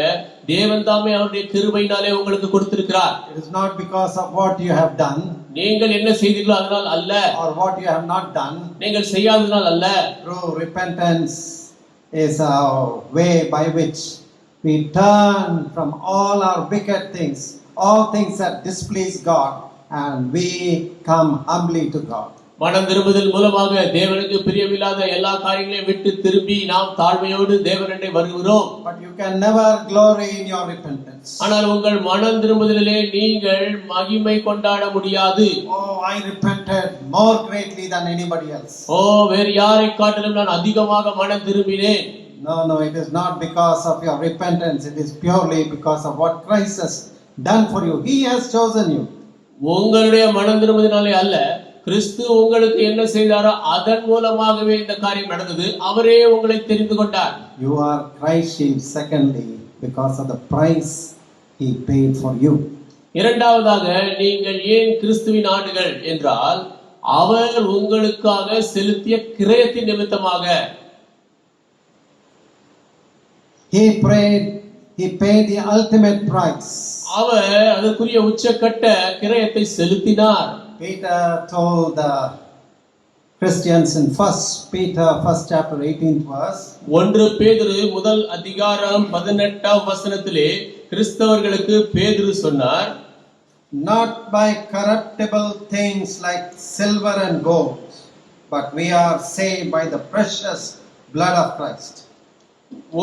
தேவன் தாமே அவருடைய கிருபையினாலே உங்களுக்கு கொடுத்திருக்கிறார். It is not because of what you have done நீங்கள் என்ன செய்தீர்களோ அதனால் அல்ல, or what you have not done. நீங்கள் செய்யாததனால் அல்ல. True repentance is a way by which we turn from all our wicked things, all things that displease God, and we come humbly to God. மனம் திரும்புதல் மூலமாக தேவனுக்கு பிரியமில்லாத எல்லா காரியங்களையும் விட்டு திரும்பி நாம் தாழ்மையோடு தேவனண்டை வருகிறோம். But you can never glory in your repentance. ஆனால் உங்கள் மனம் திரும்புதலிலே நீங்கள் மகிமை கொண்டாட முடியாது. Oh, I repented more greatly than anybody else. ஓ, வேறு யாரை காட்டிலும் நான் அதிகமாக மனம் திரும்பினேன். No, it is not because of your repentance. It is purely because of what Christ has done for you. He has chosen you. உங்களுடைய மனம் திரும்புதலினாலே அல்ல, கிறிஸ்து உங்களுக்கு என்ன செய்தாரோ அதன் மூலமாகவே இந்த காரியம் நடந்தது. அவரே உங்களை தெரிந்து கொண்டார். You are Christ's sheep, secondly, because of the price he paid for you. இரண்டாவதாக நீங்கள் ஏன் கிறிஸ்துவின் ஆடுகள் என்றால் அவர் உங்களுக்காக செலுத்திய கிரயத்தின் நிமித்தமாக. He paid the ultimate price. அவர் அதற்குரிய உச்சக்கட்ட கிரயத்தை செலுத்தினார். Peter told the Christians in Peter first chapter 18th verse. 1 பேதுரு முதல் அதிகாரம் 18ஆம் வசனத்திலே கிறிஸ்தவர்களுக்கு பேதுரு சொன்னார், Not by corruptible things like silver and gold, but we are saved by the precious blood of Christ.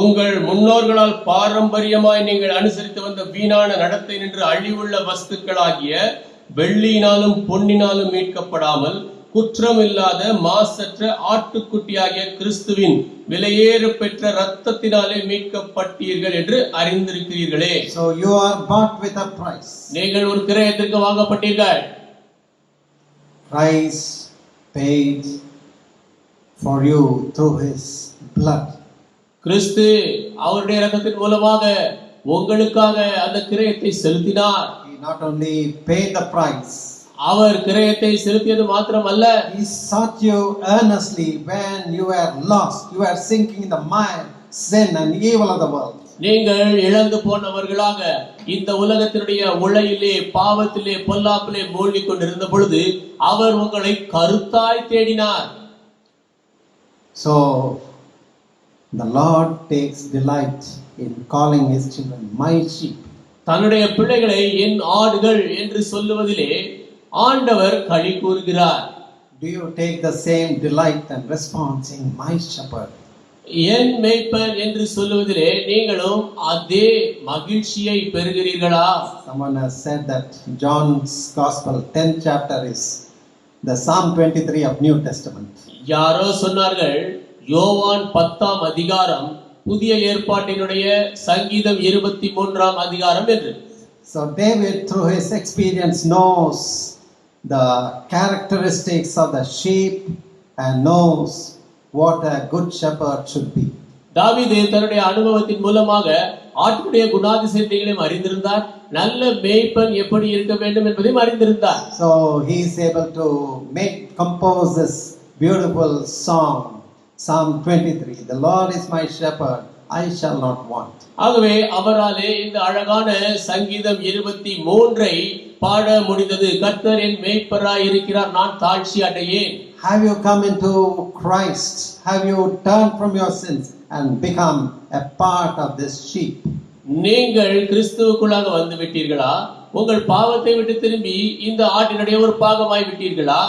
உங்கள் முன்னோர்களால் பாரம்பரியமாய் நீங்கள் அனுசரித்து வந்த வீணான நடத்தை நின்று அழிவுள்ள வஸ்துக்களாகிய வெள்ளியினாலும் பொன்னினாலும் மீட்கப்படாமல் குற்றமில்லாத மாசற்ற ஆட்டுக்குட்டியாகிய கிறிஸ்துவின் விலையேற பெற்ற இரத்தத்தினாலே மீட்கப்பட்டீர்கள் என்று அறிந்திருக்கிறீர்களே. So you are bought with a price. நீங்கள் ஒரு கிரயத்திற்கு வாங்கப்பட்டீர்கள். Christ paid for you through his blood. கிறிஸ்து அவருடைய இரத்தத்தின் மூலமாக உங்களுக்காக அந்த கிரயத்தை செலுத்தினார். He not only paid the price, அவர் கிரயத்தை செலுத்தியது மாத்திரமல்ல, he sought you earnestly when you were lost, you were sinking in the mire, sin and evil of the world. நீங்கள் இழந்து போனவர்களாக இந்த உலகத்தினுடைய உளையிலே பாவத்திலே பொல்லாப்பிலே மூழ்கிக் கொண்டிருந்த பொழுது அவர் உங்களை கருத்தாய் தேடினார். So the Lord takes delight in calling his children my sheep. தன்னுடைய பிள்ளைகளை என் ஆடுகள் என்று சொல்லுவதிலே ஆண்டவர் களி கூறுகிறார். Do you take the same delight and response in my shepherd? என் மேய்ப்பர் என்று சொல்லுவதிலே நீங்களும் அதே மகிழ்ச்சியை பெறுகிறீர்களா? Someone has said that John's Gospel 10th chapter is the Psalm 23 of New Testament. யாரோ சொன்னார்கள் யோவான் 10ஆம் அதிகாரம் புதிய ஏற்பாட்டினுடைய சங்கீதம் 23ஆம் அதிகாரம் என்று. So David through his experience knows the characteristics of the sheep and knows what a good shepherd should be. தாவீது தன்னுடைய அனுபவத்தின் மூலமாக ஆட்டுடைய குணாதிசயங்களையும் அறிந்திருந்தார், நல்ல மேய்ப்பன் எப்படி இருக்க வேண்டும் என்பதையும் அறிந்திருந்தார். So he is able to compose this beautiful song, Psalm 23. The Lord is my shepherd, I shall not want. ஆகவே அவராலே இந்த அழகான சங்கீதம் 23ஐ பாட முடிந்தது. கர்த்தர் என் மேய்ப்பராய் இருக்கிறார், நான் தாழ்ச்சி அடையேன். have you come into Christ? Have you turned from your sins and become a part of this sheep? நீங்கள் கிறிஸ்துவுக்குள்ளாக வந்து விட்டீர்களா? உங்கள் பாவத்தை விட்டு திரும்பி இந்த ஆட்டினுடைய ஒரு பாகமாய் விட்டீர்களா?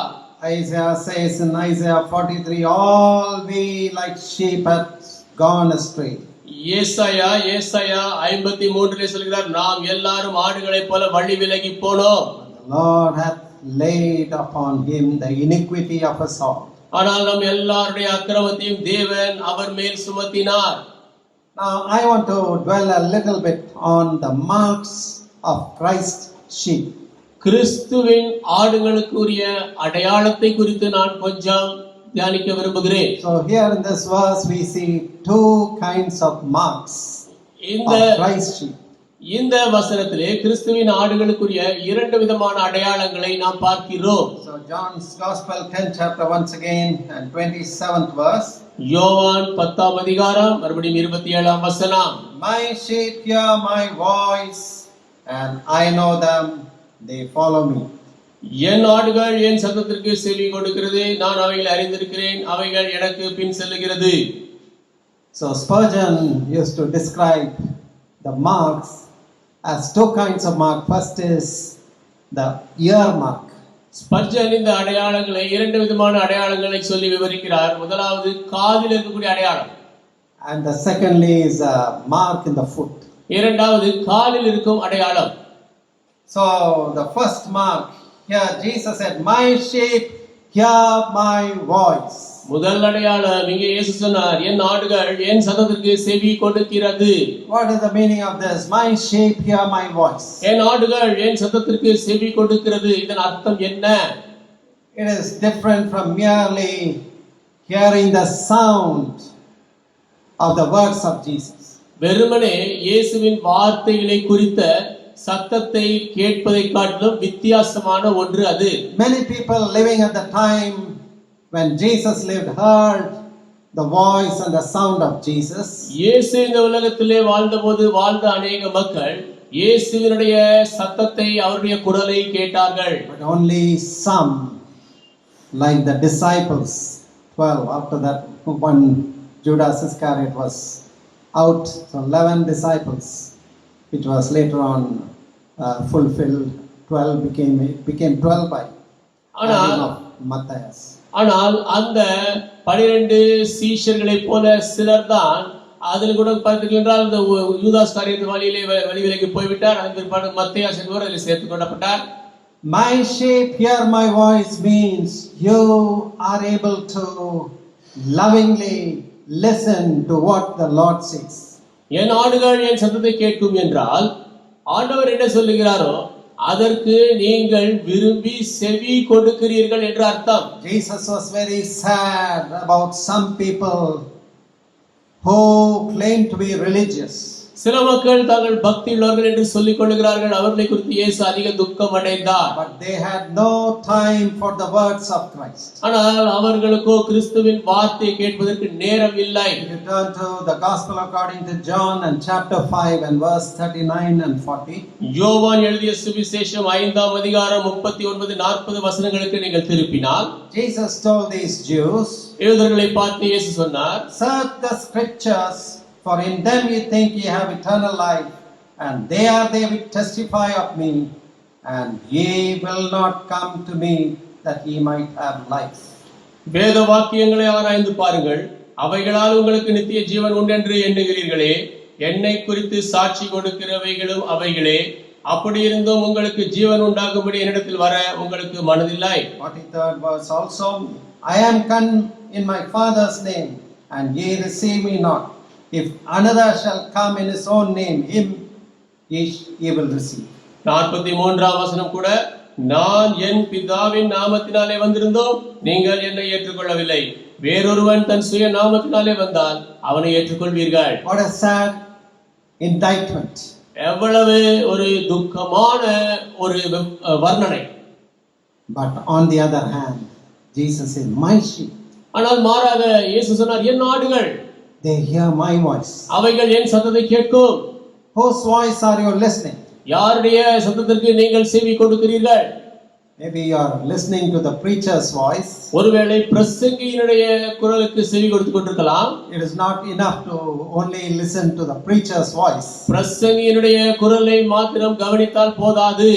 Isaiah says in Isaiah 43, all we like sheep have gone astray. ஏசாயா 53 சொல்கிறார், நாம் எல்லாரும் ஆடுகளைப் போல வழி விலகி போனோம். The Lord hath laid upon him the iniquity of us all. ஆனால் நம் எல்லாருடைய அக்கிரமத்தையும் தேவன் அவர் மேல் சுமத்தினார். Now I want to dwell a little bit on the marks of Christ's sheep. கிறிஸ்துவின் ஆடுகளுக்குரிய அடையாளத்தை குறித்து நான் கொஞ்சம் தியானிக்க விரும்புகிறேன். So here in this verse we see two kinds of marks இந்த of Christ's sheep. இந்த வசனத்திலே கிறிஸ்துவின் ஆடுகளுக்குரிய இரண்டு விதமான அடையாளங்களை நாம் பார்க்கிறோம். So John's Gospel 10th chapter once again and 27th verse. யோவான் 10ஆம் அதிகாரம் மறுபடியும் 27ஆம் வசனம். My sheep hear my voice and I know them, they follow me. என் ஆடுகள் என் சத்தத்திற்கு செவி கொடுக்கிறது, நான் அவைகளை அறிந்திருக்கிறேன், அவைகள் எனக்கு பின் செல்லுகிறது. So Spurgeon used to describe the marks as two kinds of mark. First is the ear mark. Spurgeon இந்த அடையாளங்களை இரண்டு விதமான அடையாளங்களை சொல்லி விவரிக்கிறார். முதலாவது காதில் இருக்கக்கூடிய அடையாளம். And the secondly is a mark in the foot. இரண்டாவது காலில் இருக்கும் அடையாளம். So the first mark, here Jesus said, my sheep hear my voice. முதல் அடையாளம் இங்கே இயேசு சொன்னார், என் ஆடுகள் என் சத்தத்திற்கு செவி கொடுக்கிறது. What is the meaning of this? My sheep hear my voice. என் ஆடுகள் என் சத்தத்திற்கு செவி கொடுக்கிறது. இதன் அர்த்தம் என்ன? It is different from merely hearing the sound of the words of Jesus. வெறுமனே இயேசுவின் வார்த்தைகளை குறித்த சத்தத்தை கேட்பதை காட்டிலும் வித்தியாசமான ஒன்று அது. Many people living at the time when Jesus lived heard the voice and the sound of Jesus. இயேசு இந்த உலகத்திலே வாழ்ந்தபோது வாழ்ந்த அநேக மக்கள் இயேசுவினுடைய சத்தத்தை அவருடைய குரலை கேட்டார்கள். But only some, like the disciples, 12. After that, one Judas Iscariot was out, so 11 disciples, which was later on fulfilled. 12 became 12 by adding of Matthias. ஆனால் அந்த 12 சீஷர்களை போல சிலர் தான் அதில் கூட பார்த்தீர்கள் இந்த யூதாஸ் காரியத்து வழியிலே வழிவிலகி போய்விட்டார். அதன் பிற்பாடு மத்தேயாஸ் என்பவர் அதில் சேர்த்துக் கொள்ளப்பட்டார். My sheep hear my voice means you are able to lovingly listen to what the Lord says. என் ஆடுகள் என் சத்தத்தை கேட்கும் என்றால் ஆண்டவர் என்ன சொல்லுகிறாரோ அதற்கு நீங்கள் விரும்பி செவி கொடுக்கிறீர்கள் என்று அர்த்தம். Jesus was very sad about some people who claim to be religious. சில மக்கள் தாங்கள் பக்தி உள்ளவர்கள் என்று சொல்லிக் கொள்கிறார்கள். அவர்களை குறித்து இயேசு அதிக துக்கம் அடைந்தார். But they had no time for the words of Christ. ஆனால் அவர்களுக்கோ கிறிஸ்துவின் வார்த்தையை கேட்பதற்கு நேரம் இல்லை. You turn to the Gospel according to John and chapter 5 and verse 39 and 40. யோவான் எழுதிய சுவிசேஷம் 5ஆம் அதிகாரம் 39 40 வசனங்களுக்கு நீங்கள் திருப்பினால் Jesus told these Jews, யூதர்களை பார்த்து இயேசு சொன்னார், search the scriptures, for in them ye think ye have eternal life, and they are they which testify of me, and ye will not come to me that ye might have life. வேத வாக்கியங்களை ஆராய்ந்து பாருங்கள், அவைகளால் உங்களுக்கு நித்திய ஜீவன் உண்டென்று எண்ணுகிறீர்களே, என்னை குறித்து சாட்சி கொடுக்கிறவைகளும் அவைகளே, அப்படி இருந்தும் உங்களுக்கு ஜீவன் உண்டாகும்படி என்னிடத்தில் வர உங்களுக்கு மனதில்லை. 43rd verse also, I am come in my Father's name, and ye receive me not. If another shall come in his own name, him ye will receive. 43ஆம் வசனம் கூட, நான் என் பிதாவின் நாமத்தினாலே வந்திருந்தோம், நீங்கள் என்னை ஏற்றுக்கொள்ளவில்லை. வேறொருவன் தன் சுய நாமத்தினாலே வந்தால் அவனை ஏற்றுக்கொள்வீர்கள். What a sad indictment. எவ்வளவு ஒரு துக்கமான ஒரு வர்ணனை. But on the other hand, Jesus said, my sheep, ஆனால் மாறாக இயேசு சொன்னார், என் ஆடுகள் they hear my voice. அவைகள் என் சத்தத்தை கேட்கும். Whose voice are you listening? யாருடைய சத்தத்திற்கு நீங்கள் செவி கொடுக்கிறீர்கள்? Maybe you are listening to the preacher's voice. ஒருவேளை பிரசங்கியினுடைய குரலுக்கு செவி கொடுத்து கொண்டிருக்கலாம். It is not enough to only listen to the preacher's voice. பிரசங்கியினுடைய குரலை மாத்திரம் கவனித்தால் போதாது.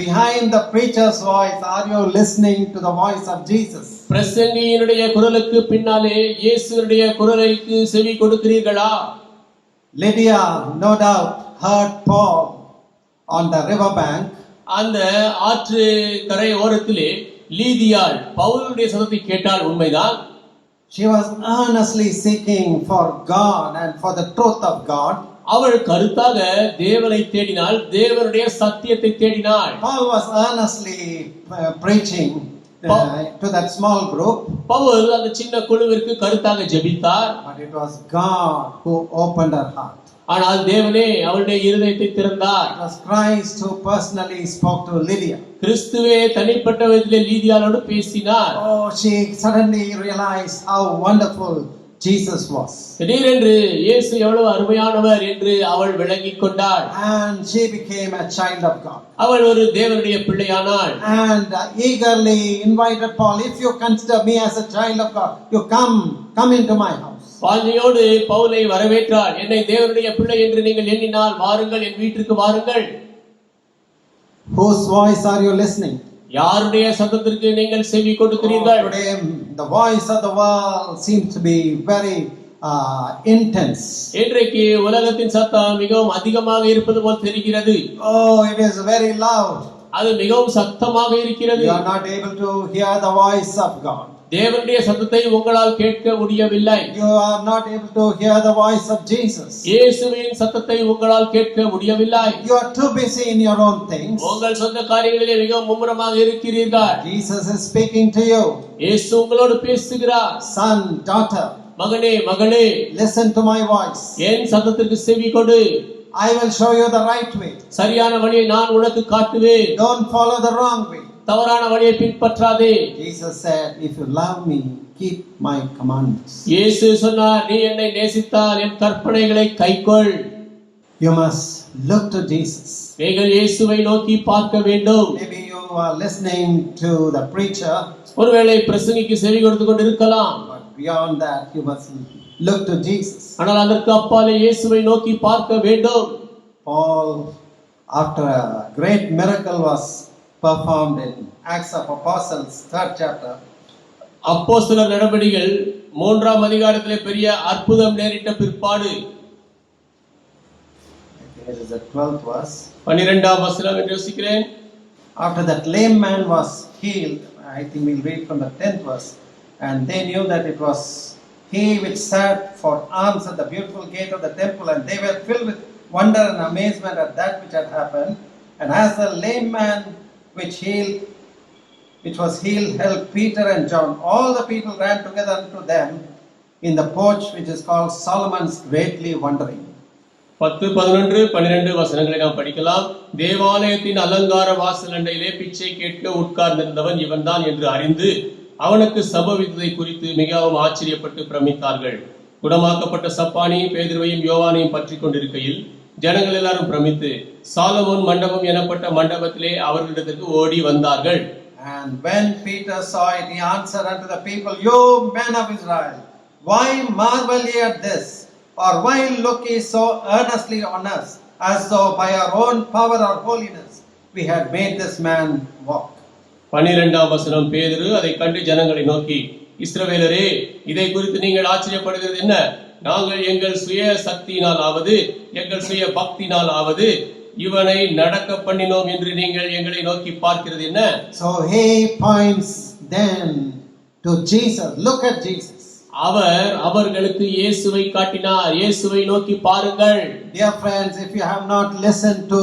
Behind the preacher's voice, are you listening to the voice of Jesus? பிரசங்கியினுடைய குரலுக்கு பின்னாலே இயேசுவினுடைய குரலுக்கு செவி கொடுக்கிறீர்களா? Lydia no doubt heard Paul on the river bank. அந்த ஆற்று கரை ஓரத்திலே லீதியாள் பவுலுடைய சத்தத்தை கேட்டால் உண்மைதான். She was earnestly seeking for God and for the truth of God. அவள் கருத்தாக தேவனை தேடினாள், தேவனுடைய சத்தியத்தை தேடினாள். Paul was earnestly preaching to that small group. Pavul அந்த சின்ன குழுவிற்கு கருத்தாக ஜெபித்தார். But it was God who opened her heart. ஆனால் தேவனே அவளுடைய இருதயத்தை திறந்தார். It was Christ who personally spoke to Lydia. கிறிஸ்துவே தனிப்பட்ட விதத்திலே லீதியாளோடு பேசினார். Oh, she suddenly realized how wonderful Jesus was. திடீரென்று இயேசு எவ்வளவு அருமையானவர் என்று அவள் விளங்கிக் கொண்டாள். And she became a child of God. அவள் ஒரு தேவனுடைய பிள்ளையானாள். And eagerly invited Paul, if you consider me as a child of God, you come into my house. வாஞ்சையோடு பவுலை வரவேற்றாள். என்னை தேவனுடைய பிள்ளை என்று நீங்கள் எண்ணினால் வாருங்கள், என் வீட்டிற்கு வாருங்கள். Whose voice are you listening? யாருடைய சத்தத்திற்கு நீங்கள் செவி கொடுக்கிறீர்கள்? Today the voice of the world seems to be very intense. இன்றைக்கு உலகத்தின் சத்தம் மிகவும் அதிகமாக இருப்பது போல் தெரிகிறது. Oh, it is very loud. அது மிகவும் சத்தமாக இருக்கிறது. You are not able to hear the voice of God. தேவனுடைய சத்தத்தை உங்களால் கேட்க முடியவில்லை. You are not able to hear the voice of Jesus. இயேசுவின் சத்தத்தை உங்களால் கேட்க முடியவில்லை. You are too busy in your own things. உங்கள் சொந்த காரியங்களிலே மிகவும் மும்முரமாக இருக்கிறீர்கள். Jesus is speaking to you. இயேசு உங்களோடு பேசுகிறார். Son, daughter, மகனே, மகளே, listen to my voice. என் சத்தத்திற்கு செவி கொடு. I will show you the right way. சரியான வழியை நான் உனக்கு காட்டுவேன். Don't follow the wrong way. தவறான வழியை பின்பற்றாதே. Jesus said, if you love me, keep my commandments. இயேசு சொன்னார், நீ என்னை நேசித்தால் என் கற்பனைகளை கைக்கொள். You must look to Jesus. நீங்கள் இயேசுவை நோக்கி பார்க்க வேண்டும். Maybe you are listening to the preacher, ஒருவேளை பிரசங்கிக்கு செவி கொடுத்து கொண்டிருக்கலாம். but beyond that you must look to Jesus. ஆனால் அதற்கு அப்பாலே இயேசுவை நோக்கி பார்க்க வேண்டும். Paul, after a great miracle was performed in Acts of Apostles 3rd chapter, அப்போஸ்தலர் நடபடிகள் 3ஆம் அதிகாரத்திலே பெரிய அற்புதம் நேரிட்ட பிற்பாடு, it is the 12th verse. 12ஆம் வசனம் என்று யோசிக்கிறேன். After that lame man was healed, I think we'll read from the 10th verse, and they knew that it was he which sat for alms at the beautiful gate of the temple, and they were filled with wonder and amazement at that which had happened. And as the lame man which was healed helped Peter and John, all the people ran together unto them in the porch which is called Solomon's, greatly wondering. 10, 11, 12 வசனங்களை நாம் படிக்கலாம். தேவாலயத்தின் அலங்கார வாசல் அண்டையிலே பிச்சை கேட்க உட்கார்ந்திருந்தவன் இவன்தான் என்று அறிந்து அவனுக்கு சம்பவித்ததை குறித்து மிகவும் ஆச்சரியப்பட்டு பிரமித்தார்கள். குணமாக்கப்பட்ட சப்பானி பேதுருவையும் யோவானையும் பற்றி கொண்டிருக்கையில் ஜனங்கள் எல்லாரும் பிரமித்து சாலமோன் மண்டபம் எனப்பட்ட மண்டபத்திலே அவர்களிடத்திற்கு ஓடி வந்தார்கள். And when Peter saw it, he answered unto the people, You men of Israel, why marvel ye at this? Or why look ye so earnestly on us, as though by our own power or holiness we had made this man walk? 12ஆம் வசனம். பேதுரு அதை கண்டு ஜனங்களை நோக்கி, இஸ்ரவேலரே, இதை குறித்து நீங்கள் ஆச்சரியப்படுகிறது என்ன? நாங்கள் எங்கள் சுய சக்தியினால் ஆவது எங்கள் சுய பக்தினால் ஆவது இவனை நடக்க பண்ணினோம் என்று நீங்கள் எங்களை நோக்கி பார்க்கிறது என்ன? So he points then to Jesus. Look at Jesus. அவர் அவர்களுக்கு இயேசுவை காட்டினார். இயேசுவை நோக்கி பாருங்கள். Dear friends, if you have not listened to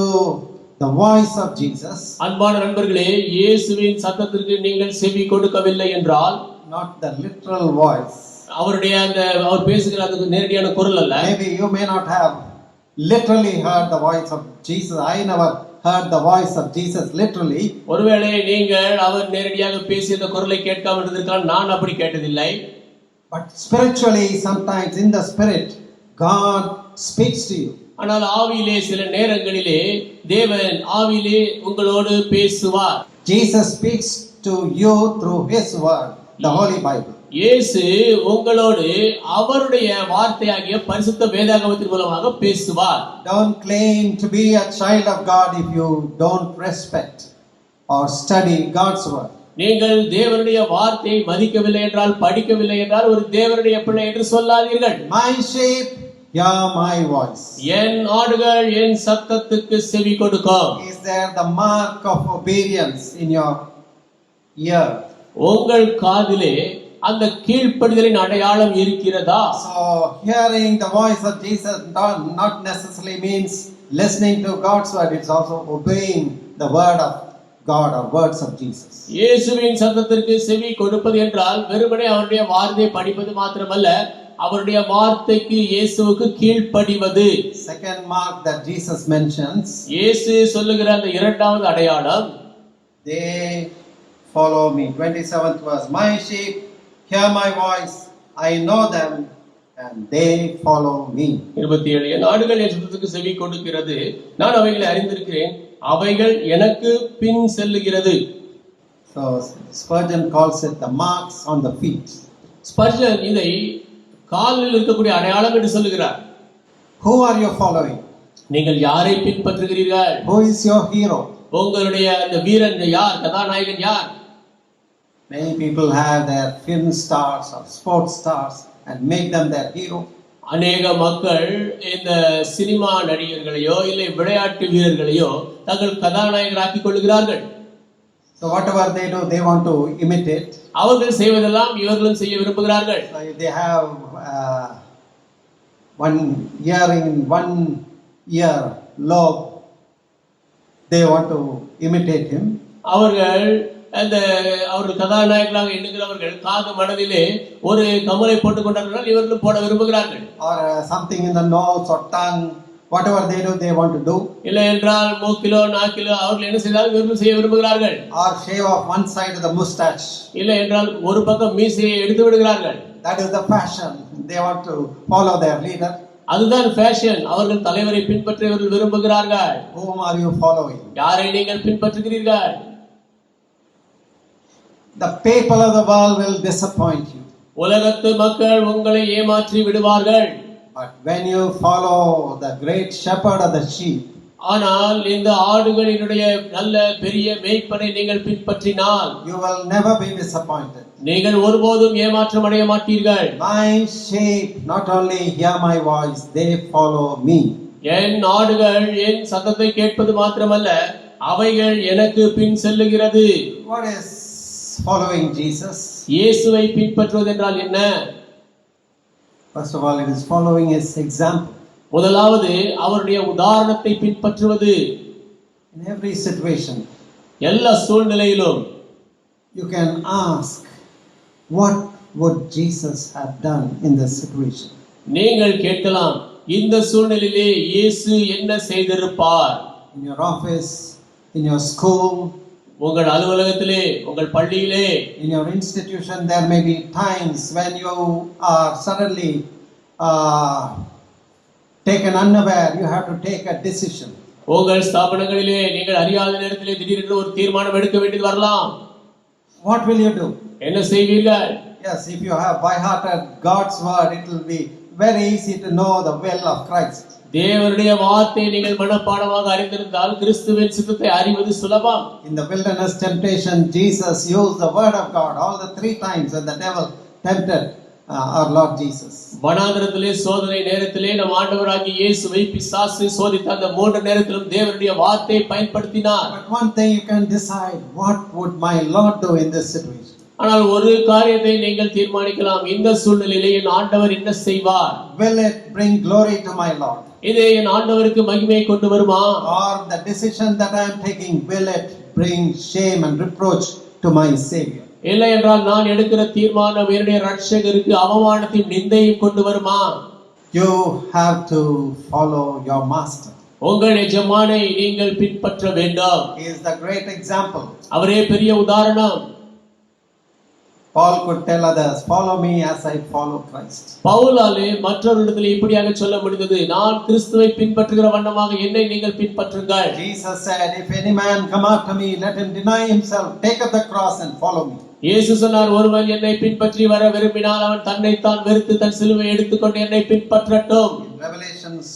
the voice of Jesus, அன்பான நண்பர்களே, இயேசுவின் சத்தத்திற்கு நீங்கள் செவி கொடுக்கவில்லை என்றால், not the literal voice, அவருடைய அந்த அவர் பேசுகிற அந்த நேரடியான குரல் அல்ல. maybe you may not have literally heard the voice of Jesus. I never heard the voice of Jesus literally. ஒருவேளை நீங்கள் அவர் நேரடியாக பேசிய அந்த குரலை கேட்காமல் இருந்திருக்கலாம். நான் அப்படி கேட்டதில்லை. But spiritually, sometimes in the spirit, God speaks to you. ஆனால் ஆவியிலே சில நேரங்களிலே தேவன் ஆவியிலே உங்களோடு பேசுவார். Jesus speaks to you through His word, the Holy Bible. இயேசு உங்களோடு அவருடைய வார்த்தையாகிய பரிசுத்த வேதாகமத்தின் மூலமாக பேசுவார். Don't claim to be a child of God if you don't respect or study God's word. நீங்கள் தேவனுடைய வார்த்தையை மதிக்கவில்லை என்றால், படிக்கவில்லை என்றால் ஒரு தேவனுடைய பிள்ளை என்று சொல்லாதீர்கள். My sheep hear my voice. என் ஆடுகள் என் சத்தத்துக்கு செவி கொடுக்கும். Is there the mark of obedience in your ear? உங்கள் காதிலே அந்த கீழ்ப்படிதலின் அடையாளம் இருக்கிறதா? So hearing the voice of Jesus not necessarily means listening to God's word. It's also obeying the word of God or words of Jesus. இயேசுவின் சத்தத்திற்கு செவி கொடுப்பது என்றால் வெறுமனே அவருடைய வார்த்தையை படிப்பது மாத்திரமல்ல, அவருடைய வார்த்தைக்கு இயேசுவுக்கு கீழ்ப்படிவது. Second mark that Jesus mentions, இயேசு சொல்லுகிற அந்த இரண்டாவது அடையாளம், they follow me. 27th verse, my sheep hear my voice, I know them and they follow me. 27 என் ஆடுகள் என் சத்தத்துக்கு செவி கொடுக்கிறது, நான் அவைகளை அறிந்திருக்கிறேன், அவைகள் எனக்கு பின் செல்லுகிறது. So Spurgeon calls it the marks on the feet. Spurgeon இதை காலில் இருக்கக்கூடிய அடையாளம் என்று சொல்லுகிறார். Who are you following? நீங்கள் யாரை பின்பற்றுகிறீர்கள்? Who is your hero? உங்களுடைய அந்த வீரன் யார்? கதாநாயகன் யார்? Many people have their film stars or sports stars and make them their hero. அநேக மக்கள் இந்த சினிமா நடிகர்களையோ இல்லை விளையாட்டு வீரர்களையோ தங்கள் கதாநாயகராக்கிக் கொள்கிறார்கள். So whatever they do, they want to imitate. அவர்கள் செய்வதெல்லாம் இவர்களும் செய்ய விரும்புகிறார்கள். So if they have one earring in one ear lobe, they want to imitate him. அவர்கள் கதாநாயகர்களாக எண்ணுகிறவர்கள் காது மனதிலே ஒரு கமலை போட்டுக் கொண்டார்கள், இவர்களும் போட விரும்புகிறார்கள். Or something in the nose or tongue, whatever they do, they want to do. இல்லை என்றால் மூக்கிலோ நாக்கிலோ அவர்கள் என்ன செய்தாலும் இவர்களும் செய்ய விரும்புகிறார்கள். Or shave off one side of the mustache. இல்லை என்றால் ஒரு பக்கம் மீசையை எடுத்து விடுகிறார்கள். That is the fashion. They want to follow their leader. அதுதான் ஃபேஷன். அவர்கள் தலைவரை பின்பற்ற இவர்கள் விரும்புகிறார்கள். Whom are you following? யாரை நீங்கள் பின்பற்றுகிறீர்கள்? The people of the world will disappoint you. உலகத்து மக்கள் உங்களை ஏமாற்றி விடுவார்கள். But when you follow the great shepherd of the sheep, ஆனால் இந்த ஆடுகளினுடைய நல்ல பெரிய மேய்ப்பனை நீங்கள் பின்பற்றினால் you will never be disappointed. நீங்கள் ஒருபோதும் ஏமாற்றம் அடைய மாட்டீர்கள். My sheep not only hear my voice, they follow me. என் ஆடுகள் என் சத்தத்தை கேட்பது மாத்திரமல்ல, அவைகள் எனக்கு பின் செல்லுகிறது. What is following Jesus? இயேசுவை பின்பற்றுவது என்றால் என்ன? First of all, it is following his example. முதலாவது அவருடைய உதாரணத்தை பின்பற்றுவது. In every situation, எல்லா சூழ்நிலையிலும் you can ask, what would Jesus have done in this situation? நீங்கள் கேட்கலாம், இந்த சூழ்நிலையிலே இயேசு என்ன செய்திருப்பார்? In your office, in your school, உங்கள் அலுவலகத்திலே, உங்கள் பள்ளியிலே, in your institution, there may be times when you are suddenly taken unaware. You have to take a decision. உங்கள் ஸ்தாபனங்களிலே நீங்கள் அறியாத நேரத்திலே திடீரென்று ஒரு தீர்மானம் எடுக்க வேண்டியது வரலாம். What will you do? என்ன செய்வீர்கள்? Yes, if you have by hearted God's word, it will be very easy to know the will of Christ. தேவனுடைய வார்த்தையை நீங்கள் மனப்பாடமாக அறிந்திருந்தால் கிறிஸ்துவின் சித்தத்தை அறிவது சுலபம். In the wilderness temptation, Jesus used the word of God all the 3 times when the devil tempted our Lord Jesus. வனாந்தரத்திலே சோதனை நேரத்திலே நம் ஆண்டவராகிய இயேசுவை பிசாசு சோதித்த அந்த 3 நேரத்திலும் தேவனுடைய வார்த்தையை பயன்படுத்தினார். But one thing you can decide, what would my Lord do in this situation? ஆனால் ஒரு காரியத்தை நீங்கள் தீர்மானிக்கலாம், இந்த சூழ்நிலையிலே என் ஆண்டவர் என்ன செய்வார்? Will it bring glory to my Lord? இது என் ஆண்டவருக்கு மகிமையை கொண்டு வருமா? Or the decision that I am taking, will it bring shame and reproach to my Savior? இல்லை என்றால் நான் எடுக்கிற தீர்மானம் என்னுடைய ரட்சகருக்கு அவமானத்தையும் நிந்தையும் கொண்டு வருமா? You have to follow your master. உங்கள் எஜமானை நீங்கள் பின்பற்ற வேண்டும். He is the great example. அவரே பெரிய உதாரணம். Paul could tell others, follow me as I follow Christ. பவுலாலே மற்றவர்களிடத்தில் இப்படியாக சொல்ல முடிந்தது, நான் கிறிஸ்துவை பின்பற்றுகிற வண்ணமாக என்னை நீங்கள் பின்பற்றுங்கள். Jesus said, if any man come after me, let him deny himself, take up the cross and follow me. இயேசு சொன்னார், ஒருவன் என்னை பின்பற்றி வர விரும்பினால் அவன் தன்னைத்தான் வெறுத்து தன் சிலுவை எடுத்துக்கொண்டு என்னை பின்பற்றட்டும். In Revelations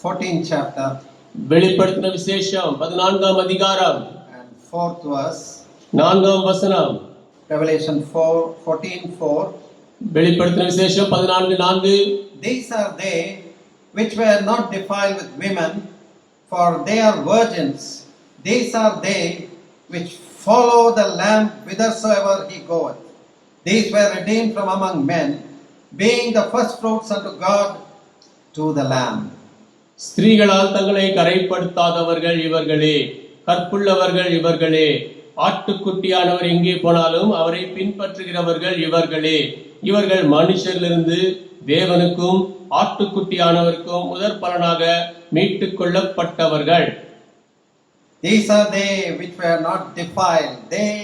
14th chapter வெளிப்படுத்தின விசேஷம் 14ஆம் அதிகாரம் and 4th verse, 4ஆம் வசனம். Revelation 14:4. வெளிப்படுத்தின விசேஷம் 14:4. These are they which were not defiled with women, for they are virgins. These are they which follow the Lamb whithersoever he goeth. These were redeemed from among men, being the first fruits unto God to the Lamb. ஸ்திரீகளால் தங்களை கரைப்படுத்தாதவர்கள் இவர்களே, கற்புள்ளவர்கள் இவர்களே, ஆட்டுக்குட்டியானவர் எங்கே போனாலும் அவரை பின்பற்றுகிறவர்கள் இவர்களே. இவர்கள் மனுஷரிலிருந்து தேவனுக்கும் ஆட்டுக்குட்டியானவருக்கும் முதற் பலனாக மீட்டுக் கொள்ளப்பட்டவர்கள். These are they which were not defiled. They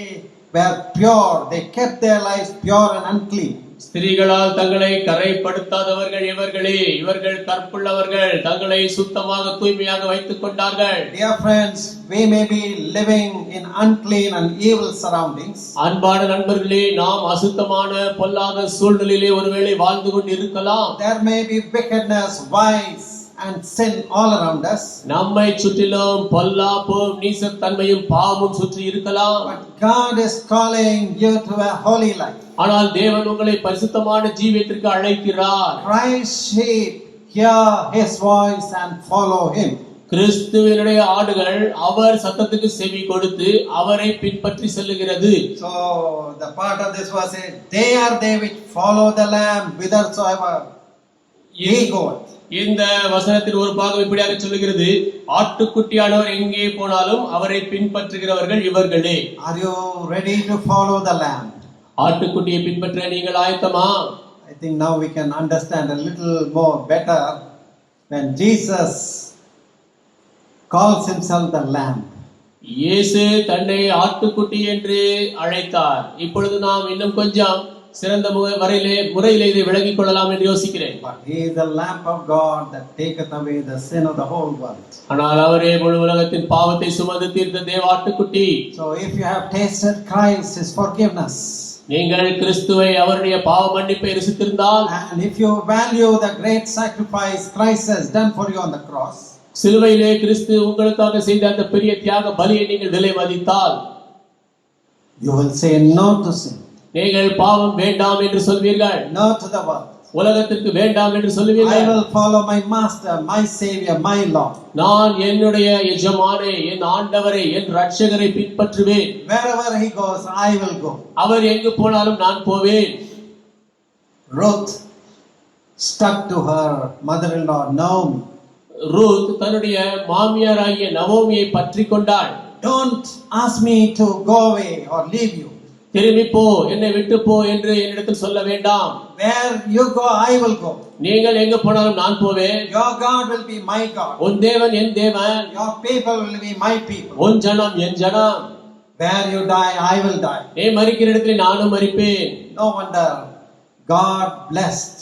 were pure. They kept their lives pure and unclean. ஸ்திரீகளால் தங்களை கரைப்படுத்தாதவர்கள் இவர்களே, இவர்கள் கற்புள்ளவர்கள், தங்களை சுத்தமாக தூய்மையாக வைத்துக் கொண்டார்கள். Dear friends, we may be living in unclean and evil surroundings. அன்பான நண்பர்களே, நாம் அசுத்தமான பொல்லாத சூழ்நிலையிலே ஒருவேளை வாழ்ந்து கொண்டு இருக்கலாம். There may be wickedness, vice and sin all around us. நம்மை சுற்றிலும் பொல்லாப்பும் நீசத்தன்மையும் பாவமும் சுற்றி இருக்கலாம். But God is calling you to a holy life. ஆனால் தேவன் உங்களை பரிசுத்தமான ஜீவியத்திற்கு அழைக்கிறார். Christ's sheep hear his voice and follow him. கிறிஸ்துவினுடைய ஆடுகள் அவர் சத்தத்துக்கு செவி கொடுத்து அவரை பின்பற்றி செல்லுகிறது. So the part of this verse is, they are they which follow the Lamb whithersoever he goeth. இந்த வசனத்தின் ஒரு பாகம் இப்படியாக சொல்லுகிறது, ஆட்டுக்குட்டியானவர் எங்கே போனாலும் அவரை பின்பற்றுகிறவர்கள் இவர்களே. Are you ready to follow the Lamb? ஆட்டுக்குட்டியை பின்பற்ற நீங்கள் ஆயத்தமா? I think now we can understand a little more better when Jesus calls himself the Lamb. இயேசு தன்னை ஆட்டுக்குட்டி என்று அழைத்தார். இப்பொழுது நாம் இன்னும் கொஞ்சம் சிறந்த முறையிலே இதை விளங்கிக் கொள்ளலாம் என்று யோசிக்கிறேன். But he is the Lamb of God that taketh away the sin of the whole world. ஆனால் அவரே முழு உலகத்தின் பாவத்தை சுமந்து தீர்த்த தேவாட்டுக்குட்டி. So if you have tasted Christ, his forgiveness, நீங்கள் கிறிஸ்துவை அவருடைய பாவ மன்னிப்பை ருசித்திருந்தால், and if you value the great sacrifice Christ has done for you on the cross, சிலுவையிலே கிறிஸ்து உங்களுக்காக செய்த அந்த பெரிய தியாக பலியை நீங்கள் விலை மதித்தால், you will say no to sin, நீங்கள் பாவம் வேண்டாம் என்று சொல்வீர்கள். no to the world. உலகத்திற்கு வேண்டாம் என்று I சொல்லுவீர்கள். will follow my master, my savior, my Lord. நான் என்னுடைய எஜமானை, என் ஆண்டவரை, என் ரட்சகரை பின்பற்றுவேன். Wherever he goes, I will go. அவர் எங்கு போனாலும் நான் போவேன். Ruth stuck to her mother-in-law Naomi. Ruth தன்னுடைய மாமியாராகிய நவோமியை பற்றி கொண்டாள். Don't ask me to go away or leave you. திரும்பி போ, என்னை விட்டு போ என்று என்னிடத்தில் சொல்ல வேண்டாம். Where you go, I will go. நீங்கள் எங்கு போனாலும் நான் போவேன். Your God will be my God. உன் தேவன் என் தேவன், Your people will be my people. உன் ஜனம் என் ஜனம். Where you die, I will die. நீ மரிக்கிற இடத்தில் நானும் மரிப்பேன். No wonder God blessed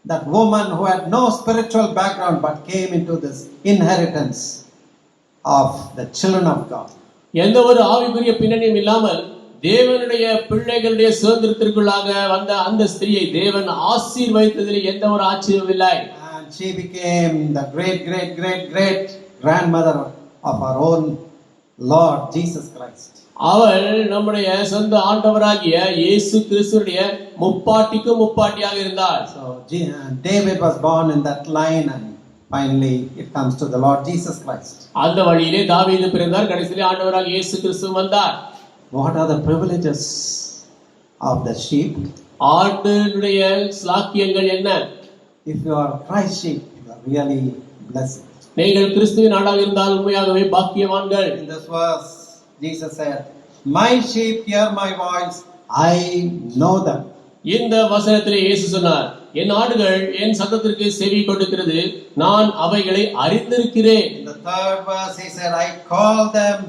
that woman who had no spiritual background but came into this inheritance of the children of God. எந்த ஒரு ஆவிக்குரிய பின்னணியும் இல்லாமல் தேவனுடைய பிள்ளைகளுடைய சுதந்திரத்திற்குள்ளாக வந்த அந்த ஸ்திரியை தேவன் ஆசீர்வதித்ததில் எந்த ஒரு ஆச்சரியமும் இல்லை. And she became the great grandmother of our own Lord Jesus Christ. அவள் நம்முடைய சொந்த ஆண்டவராகிய இயேசு கிறிஸ்துவுடைய முப்பாட்டிக்கு முப்பாட்டியாக இருந்தாள். So David was born in that line, and finally it comes to the Lord Jesus Christ. அந்த வழியிலே தாவீது பிறந்தார், கடைசியிலே ஆண்டவராகிய இயேசு கிறிஸ்து வந்தார். What are the privileges of the sheep? ஆட்டுடைய ஸ்லாக்கியங்கள் என்ன? If you are Christ's sheep, you are really blessed. நீங்கள் கிறிஸ்துவின் ஆடாக இருந்தால் உண்மையாகவே பாக்கியவான்கள். In this verse, Jesus said, "My sheep hear my voice, I know them." இந்த வசனத்திலே இயேசு சொன்னார், என் ஆடுகள் என் சத்தத்திற்கு செவி கொடுக்கிறது, நான் அவைகளை அறிந்திருக்கிறேன். In the third verse, he said, "I call them."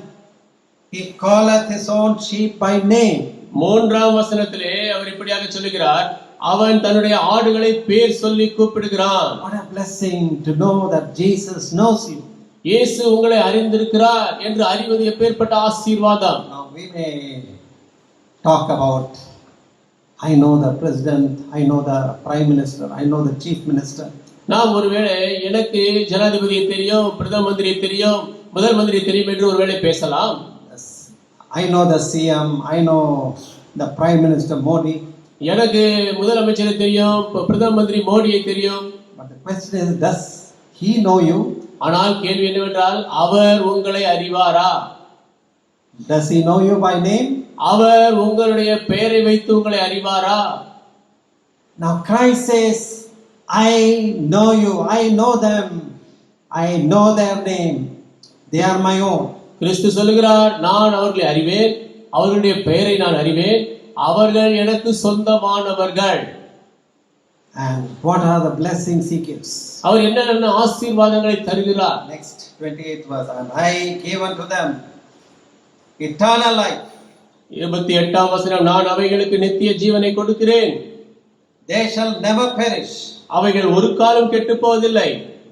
He calleth his own sheep by name. மூன்றாம் வசனத்திலே அவர் இப்படியாக சொல்லுகிறார், அவன் தன்னுடைய ஆடுகளை பேர் சொல்லி கூப்பிடுகிறான். What a blessing to know that Jesus knows you. இயேசு உங்களை அறிந்திருக்கிறார் என்று அறிவது எப்பேற்பட்ட ஆசீர்வாதம். Now we may talk about, I know the president, I know the prime minister, I know the chief minister. நாம் ஒருவேளை எனக்கு ஜனாதிபதியை தெரியும், பிரதம மந்திரியை தெரியும், முதல் மந்திரியை தெரியும் என்று ஒருவேளை பேசலாம். Yes. I know the CM, I know the prime minister Modi. எனக்கு முதலமைச்சரை தெரியும், பிரதம மந்திரி மோடியை தெரியும். But the question is, does he know you? ஆனால் கேள்வி என்னவென்றால், அவர் உங்களை அறிவாரா? Does he know you by name? அவர் உங்களுடைய பெயரை வைத்து உங்களை அறிவாரா? Now Christ says, I know you, I know them, I know their name, they are my own. கிறிஸ்து சொல்லுகிறார், நான் அவர்களை அறிவேன், அவர்களுடைய பெயரை நான் அறிவேன், அவர்கள் எனக்கு சொந்தமானவர்கள். And what are the blessings he gives? அவர் என்னென்ன ஆசீர்வாதங்களை தருகிறார்? Next 28th verse, and I gave unto them eternal life. 28ஆம் வசனம், நான் அவைகளுக்கு நித்திய ஜீவனை கொடுக்கிறேன், They shall never perish, அவைகள் ஒரு காலம் கெட்டுப் போவதில்லை,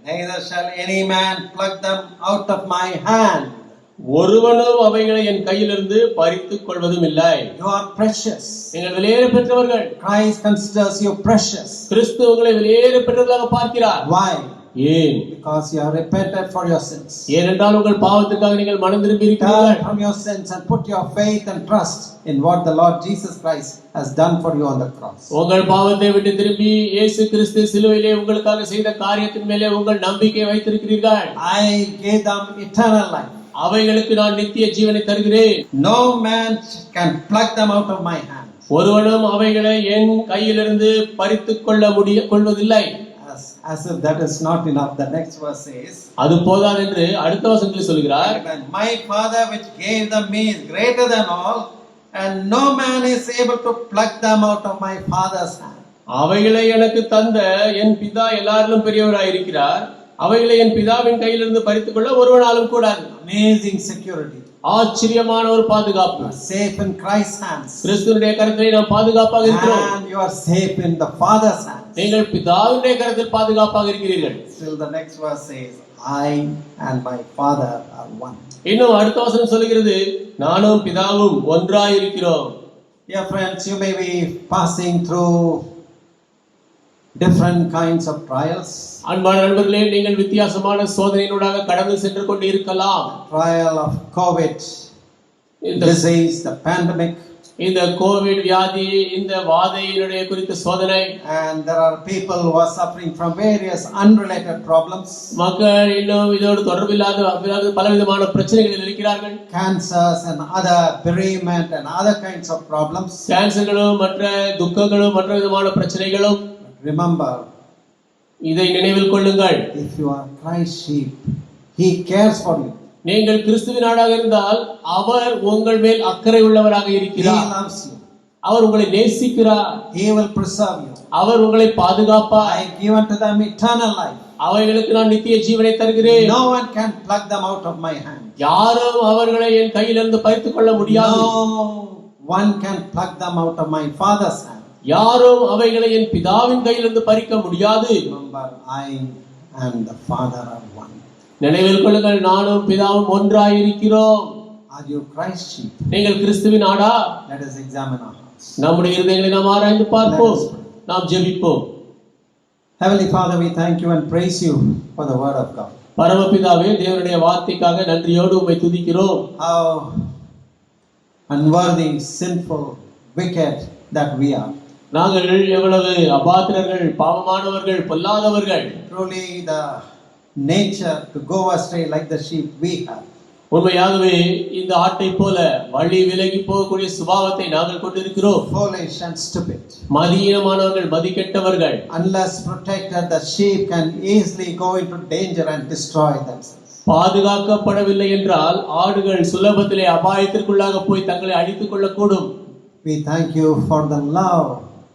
neither shall any man pluck them out of my hand. ஒருவனும் அவைகளை என் கையிலிருந்து பறித்துக் கொள்வதும் இல்லை. You are precious. நீங்கள் வெளியேற பெற்றவர்கள். Christ considers you precious. கிறிஸ்து உங்களை வெளியேற பெற்றவர்களாக பார்க்கிறார். Why? ஏன்? Because you are repented for your sins. ஏனென்றால் உங்கள் பாவத்திற்காக நீங்கள் மனம் திரும்பி Turn இருக்கிறீர்கள். from your sins and put your faith and trust in what the Lord Jesus Christ has done for you on the cross. உங்கள் பாவத்தை விட்டு திரும்பி இயேசு கிறிஸ்து சிலுவையிலே உங்களுக்காக செய்த காரியத்தின் மேலே உங்கள் நம்பிக்கை வைத்திருக்கிறீர்கள். I gave them eternal life. அவைகளுக்கு நான் நித்திய ஜீவனை தருகிறேன். No man can pluck them out of my hand. ஒருவனும் அவைகளை என் கையிலிருந்து பறித்துக் கொள்வதில்லை. As if that is not enough, the next verse says, அது போதாது என்று அடுத்த வசனத்தில் சொல்கிறார், my Father which gave them me is greater than all, and no man is able to pluck them out of my Father's hand. அவைகளை எனக்கு தந்த என் பிதா எல்லாரிலும் பெரியவராய் இருக்கிறார், அவைகளை என் பிதாவின் கையிலிருந்து பறித்துக் கொள்ள ஒருவனாலும் கூடாது. Amazing security. ஆச்சரியமான ஒரு பாதுகாப்பு. Safe in Christ's hands. கிறிஸ்துவினுடைய கரத்திலே நாம் பாதுகாப்பாக இருக்கிறோம். And you are safe in the Father's hands. நீங்கள் பிதாவினுடைய கரத்தில் பாதுகாப்பாக இருக்கிறீர்கள். Still the next verse says, I and my Father are one. இன்னும் அடுத்த வசனம் சொல்கிறது, நானும் பிதாவும் ஒன்றாய் இருக்கிறோம். Dear friends, you may be passing through different kinds of trials. அன்பான நண்பர்களே, நீங்கள் வித்தியாசமான சோதனையினூடாக கடந்து சென்று கொண்டு இருக்கலாம். Trial of COVID, disease, the pandemic. இந்த கோவிட் வியாதி, இந்த வாதையினுடைய குறித்த சோதனை. And there are people who are suffering from various unrelated problems. மக்கள் இன்னும் இதோடு தொடர்பில்லாத பலவிதமான பிரச்சனைகளில் இருக்கிறார்கள். Cancers and other bereavement and other kinds of problems. கேன்சர்களும் மற்ற துக்கங்களும் மற்ற விதமான பிரச்சனைகளும். Remember, இதை நினைவில் கொள்ளுங்கள். if you are Christ's sheep, He cares for you. நீங்கள் கிறிஸ்துவின் ஆடாக இருந்தால் அவர் உங்கள் மேல் அக்கறை உள்ளவராக He இருக்கிறார். loves you. அவர் உங்களை நேசிக்கிறார். He will preserve you. அவர் உங்களை பாதுகாப்பார். I give unto them eternal life. அவைகளுக்கு நான் நித்திய ஜீவனை தருகிறேன். No one can pluck them out of my hand. யாரும் அவர்களை என் கையிலிருந்து பறித்துக் கொள்ள முடியாது. No one can pluck them out of my Father's hand. யாரும் அவைகளை என் பிதாவின் கையிலிருந்து பறிக்க முடியாது. Remember, I and the Father are one. நினைவில் கொள்ளுங்கள், நானும் பிதாவும் ஒன்றாய் இருக்கிறோம். Are you Christ's sheep? நீங்கள் கிறிஸ்துவின் ஆடா? Let us examine our hearts. நம்முடைய இருதயங்களை நாம் ஆராய்ந்து பார்ப்போம். நாம் ஜெபிப்போம். Heavenly Father, we thank you and praise you for the word of God. பரமபிதாவே, தேவனுடைய வார்த்தைக்காக நன்றியோடு உம்மை துதிக்கிறோம். How unworthy, sinful, wicked that we are. நாங்கள் எவ்வளவு அபாத்திரர்கள், பாவமானவர்கள், பொல்லாதவர்கள். Truly the nature to go astray like the sheep we have. உண்மையாகவே இந்த ஆட்டை போல வழி விலகி போகக்கூடிய சுபாவத்தை நாங்கள் கொண்டிருக்கிறோம். Foolish and stupid. மதியீனமானவர்கள், மதிக்கெட்டவர்கள். Unless protected, the sheep can easily go into danger and destroy themselves. பாதுகாக்கப்படவில்லை என்றால் ஆடுகள் சுலபத்திலே அபாயத்திற்குள்ளாக போய் தங்களை அழித்துக் கொள்ளக்கூடும். We thank you for the love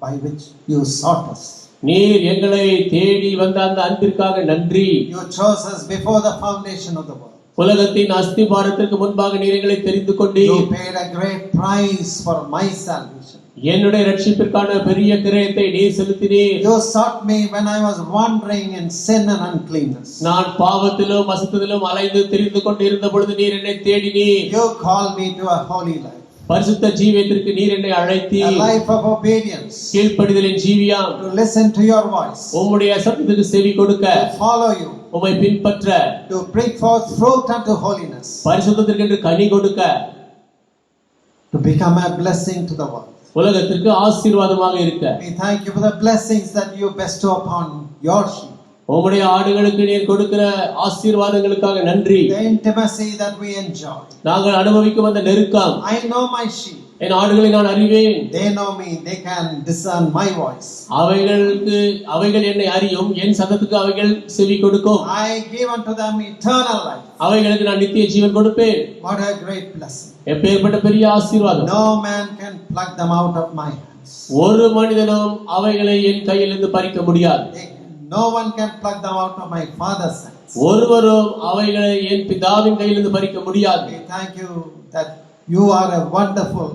by which you sought us. நீர் எங்களை தேடி வந்த அந்த அன்பிற்காக நன்றி. You chose us before the foundation of the world. உலகத்தின் அஸ்திபாரத்திற்கு முன்பாக நீர் எங்களை தெரிந்து கொண்டீர். You paid a great price for my salvation. என்னுடைய ரட்சிப்பிற்கான பெரிய கிரயத்தை நீர் செலுத்தினீர். You sought me when I was wandering in sin and uncleanness. நான் பாவத்திலும் அசுத்தத்திலும் அலைந்து திரிந்து கொண்டிருந்த பொழுது நீர் என்னை தேடினீர். You called me to a holy life. பரிசுத்த ஜீவியத்திற்கு நீர் என்னை A அழைத்தீர். life of obedience. கீழ்ப்படிதலின் ஜீவியம். To listen to your voice. உம்முடைய சத்தத்துக்கு செவி கொடுக்க, To follow you. உம்மை பின்பற்ற, To bring forth fruit unto holiness. பரிசுத்தத்திற்கு கனி கொடுக்க, To become a blessing to the world. உலகத்திற்கு ஆசீர்வாதமாக இருக்க. We thank you for the blessings that you bestow upon your sheep. உம்முடைய ஆடுகளுக்கு நீர் கொடுக்கிற ஆசீர்வாதங்களுக்காக நன்றி. The intimacy that we enjoy. நாங்கள் அனுபவிக்கும் அந்த நெருக்கம். I know my sheep. என் ஆடுகளை நான் அறிவேன். They know me. They can discern my voice. அவைகள் என்னை அறியும். என் சத்தத்துக்கு அவைகள் செவி கொடுக்கும். I give unto them eternal life. அவைகளுக்கு நான் நித்திய ஜீவன் கொடுப்பேன். What a great blessing. எப்பேற்பட்ட பெரிய ஆசீர்வாதம். No man can pluck them out of my hands. ஒரு மனிதனும் அவைகளை என் கையிலிருந்து பறிக்க முடியாது. No one can pluck them out of my Father's hands. ஒருவரும் அவைகளை என் பிதாவின் கையிலிருந்து பறிக்க முடியாது. We thank you that you are a wonderful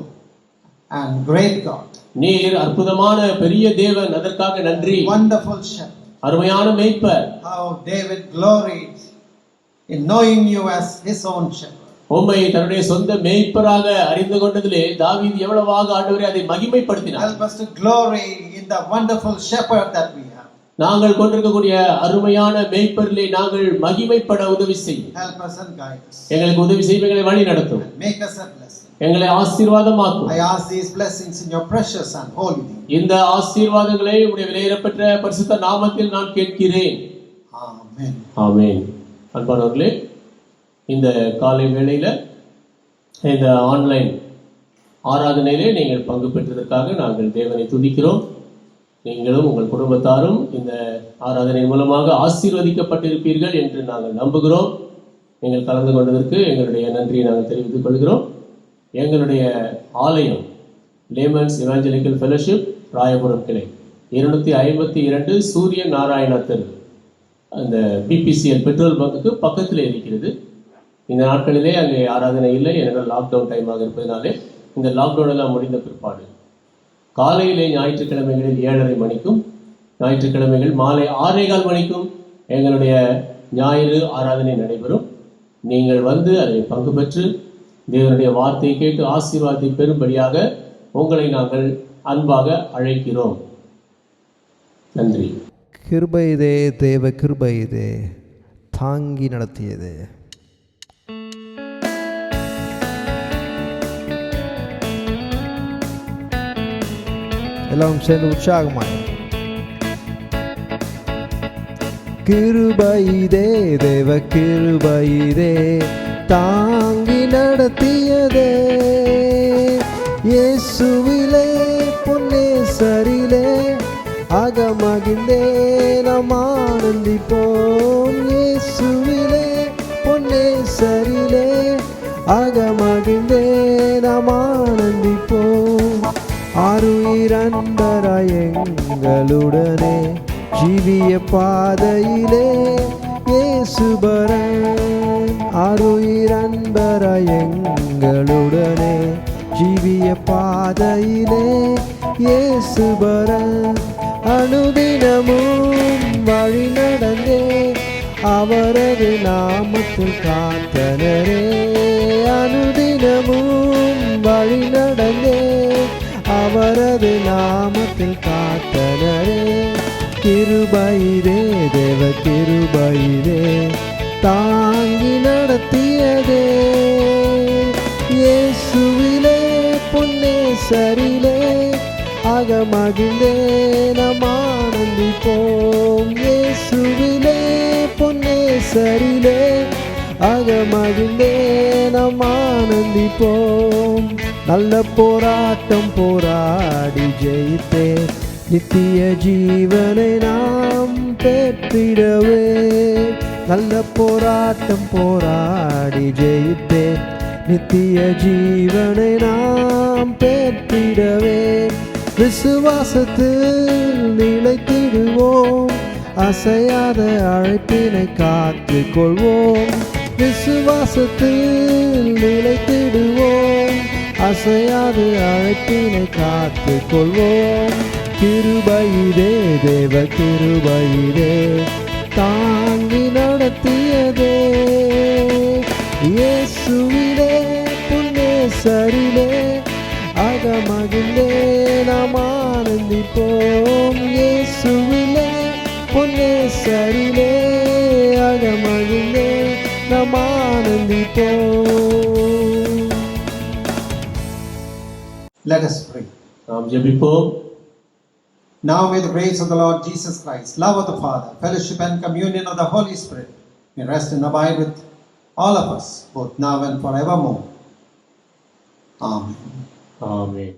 and great God. நீர் அற்புதமான பெரிய தேவன். அதற்காக நன்றி. Wonderful shepherd. அருமையான மேய்ப்பர். How David gloried in knowing you as his own shepherd. உம்மை தன்னுடைய சொந்த மேய்ப்பராக அறிந்து கொண்டதிலே தாவீது எவ்வளவாக ஆண்டவரே அதை மகிமைப்படுத்தினார். Help us to glory in the wonderful shepherd that we have. நாங்கள் கொண்டிருக்கக்கூடிய அருமையான மேய்ப்பரிலே நாங்கள் மகிமைப்பட உதவி செய்யும். Help us and guide us. எங்களுக்கு உதவி செய்யும், எங்களை வழி நடத்தும், Make us a blessing. எங்களை ஆசீர்வாதமாக்கும். I ask these blessings in your precious and holy name. இந்த ஆசீர்வாதங்களை உடைய விலையேறப்பெற்ற பரிசுத்த நாமத்தில் நான் கேட்கிறேன். Amen. ஆமென். அன்பானவர்களே, இந்த காலை வேளையில இந்த ஆன்லைன் ஆராதனையிலே நீங்கள் பங்கு பெற்றதற்காக நாங்கள் தேவனை துதிக்கிறோம். நீங்களும் உங்கள் குடும்பத்தாரும் இந்த ஆராதனை மூலமாக ஆசீர்வதிக்கப்பட்டிருப்பீர்கள் என்று நாங்கள் நம்புகிறோம். நீங்கள் கலந்து கொண்டதற்கு எங்களுடைய நன்றியை நாங்கள் தெரிவித்துக் கொள்கிறோம். எங்களுடைய ஆலயம் லேமன்ஸ் எவாஞ்சலிக்கல் ஃபெலோஷிப் ராயபுரம் கிளை 252 சூரிய நாராயணா தெரு, அந்த பிபிசிஎல் பெட்ரோல் பங்குக்கு பக்கத்தில் இருக்கிறது. இந்த நாட்களிலே அங்கே ஆராதனை இல்லை, ஏனென்றால் லாக்டவுன் டைமாக இருப்பதனாலே. இந்த லாக்டவுன் எல்லாம் முடிந்த பிற்பாடு காலையிலே ஞாயிற்றுக்கிழமைகளில் 7:30 மணிக்கும், ஞாயிற்றுக்கிழமைகள் மாலை 6:15 மணிக்கும் எங்களுடைய ஞாயிறு ஆராதனை நடைபெறும். நீங்கள் வந்து அதை பங்கு பெற்று தேவனுடைய வார்த்தையை கேட்டு ஆசீர்வாதத்தை பெறும்படியாக உங்களை நாங்கள் அன்பாக அழைக்கிறோம். நன்றி. கிருபை இதே, தேவ கிருபை இதே, தாங்கி நடத்தியது. எல்லாம் சேர்ந்து உற்சாகமாய் கிருபைதே, தேவ கிருபைதே, தாங்கி நடத்தியதே. இயேசுவிலே பொன்னேசரிலே அகமகிழ்ந்தே நாம் ஆனந்திப்போம். இயேசுவிலே பொன்னேசரிலே அகமகிழ்ந்தே நாம் ஆனந்திப்போம். ஆருயிர் அன்பராய் எங்களுடனே ஜீவிய பாதையிலே இயேசுபரன். ஆருயிர் அன்பராய் எங்களுடனே ஜீவிய பாதையிலே இயேசுபரன். அனுதினமும் வழி நடந்தே அவரது நாமத்தில் காத்தனரே. அனுதினமும் வழி நடந்தே அவரது நாமத்தில் காத்தனரே. கிருபையிலே, தேவ கிருபையிலே, தாங்கி நடத்தியதே. இயேசுவிலே பொன்னேசரிலே அகமகிழ்ந்தே நாம் ஆனந்திப்போம். இயேசுவிலே பொன்னேசரிலே அகமகிழ்ந்தே நாம் ஆனந்திப்போம். நல்ல போராட்டம் போராடி ஜெயித்தே நித்திய ஜீவனை நாம் பெற்றிடவே. நல்ல போராட்டம் போராடி ஜெயித்தே நித்திய ஜீவனை நாம் பெற்றிடவே. விசுவாசத்தில் நிலைத்திடுவோம், அசையாத அழைப்பினை காத்துக் கொள்வோம். விசுவாசத்தில் நிலைத்திடுவோம், அசையாது அழைப்பினை காத்து கொள்வோம். கிருபையிலே தேவ கிருபையிலே தாங்கி நடத்தியதே, இயேசுவிலே புன்னேசரிலே அகமகிழ்ந்தே நாம் ஆனந்திப்போம். இயேசுவிலே பொன்னேசரிலே அகமகிழ்ந்தே நாம் ஆனந்திப்போம். Let us pray. நாம் ஜெபிப்போம். Now may the grace of the Lord Jesus Christ, love of the Father, fellowship and communion of the Holy Spirit may rest and abide with all of us, both now and forevermore. Amen. Amen.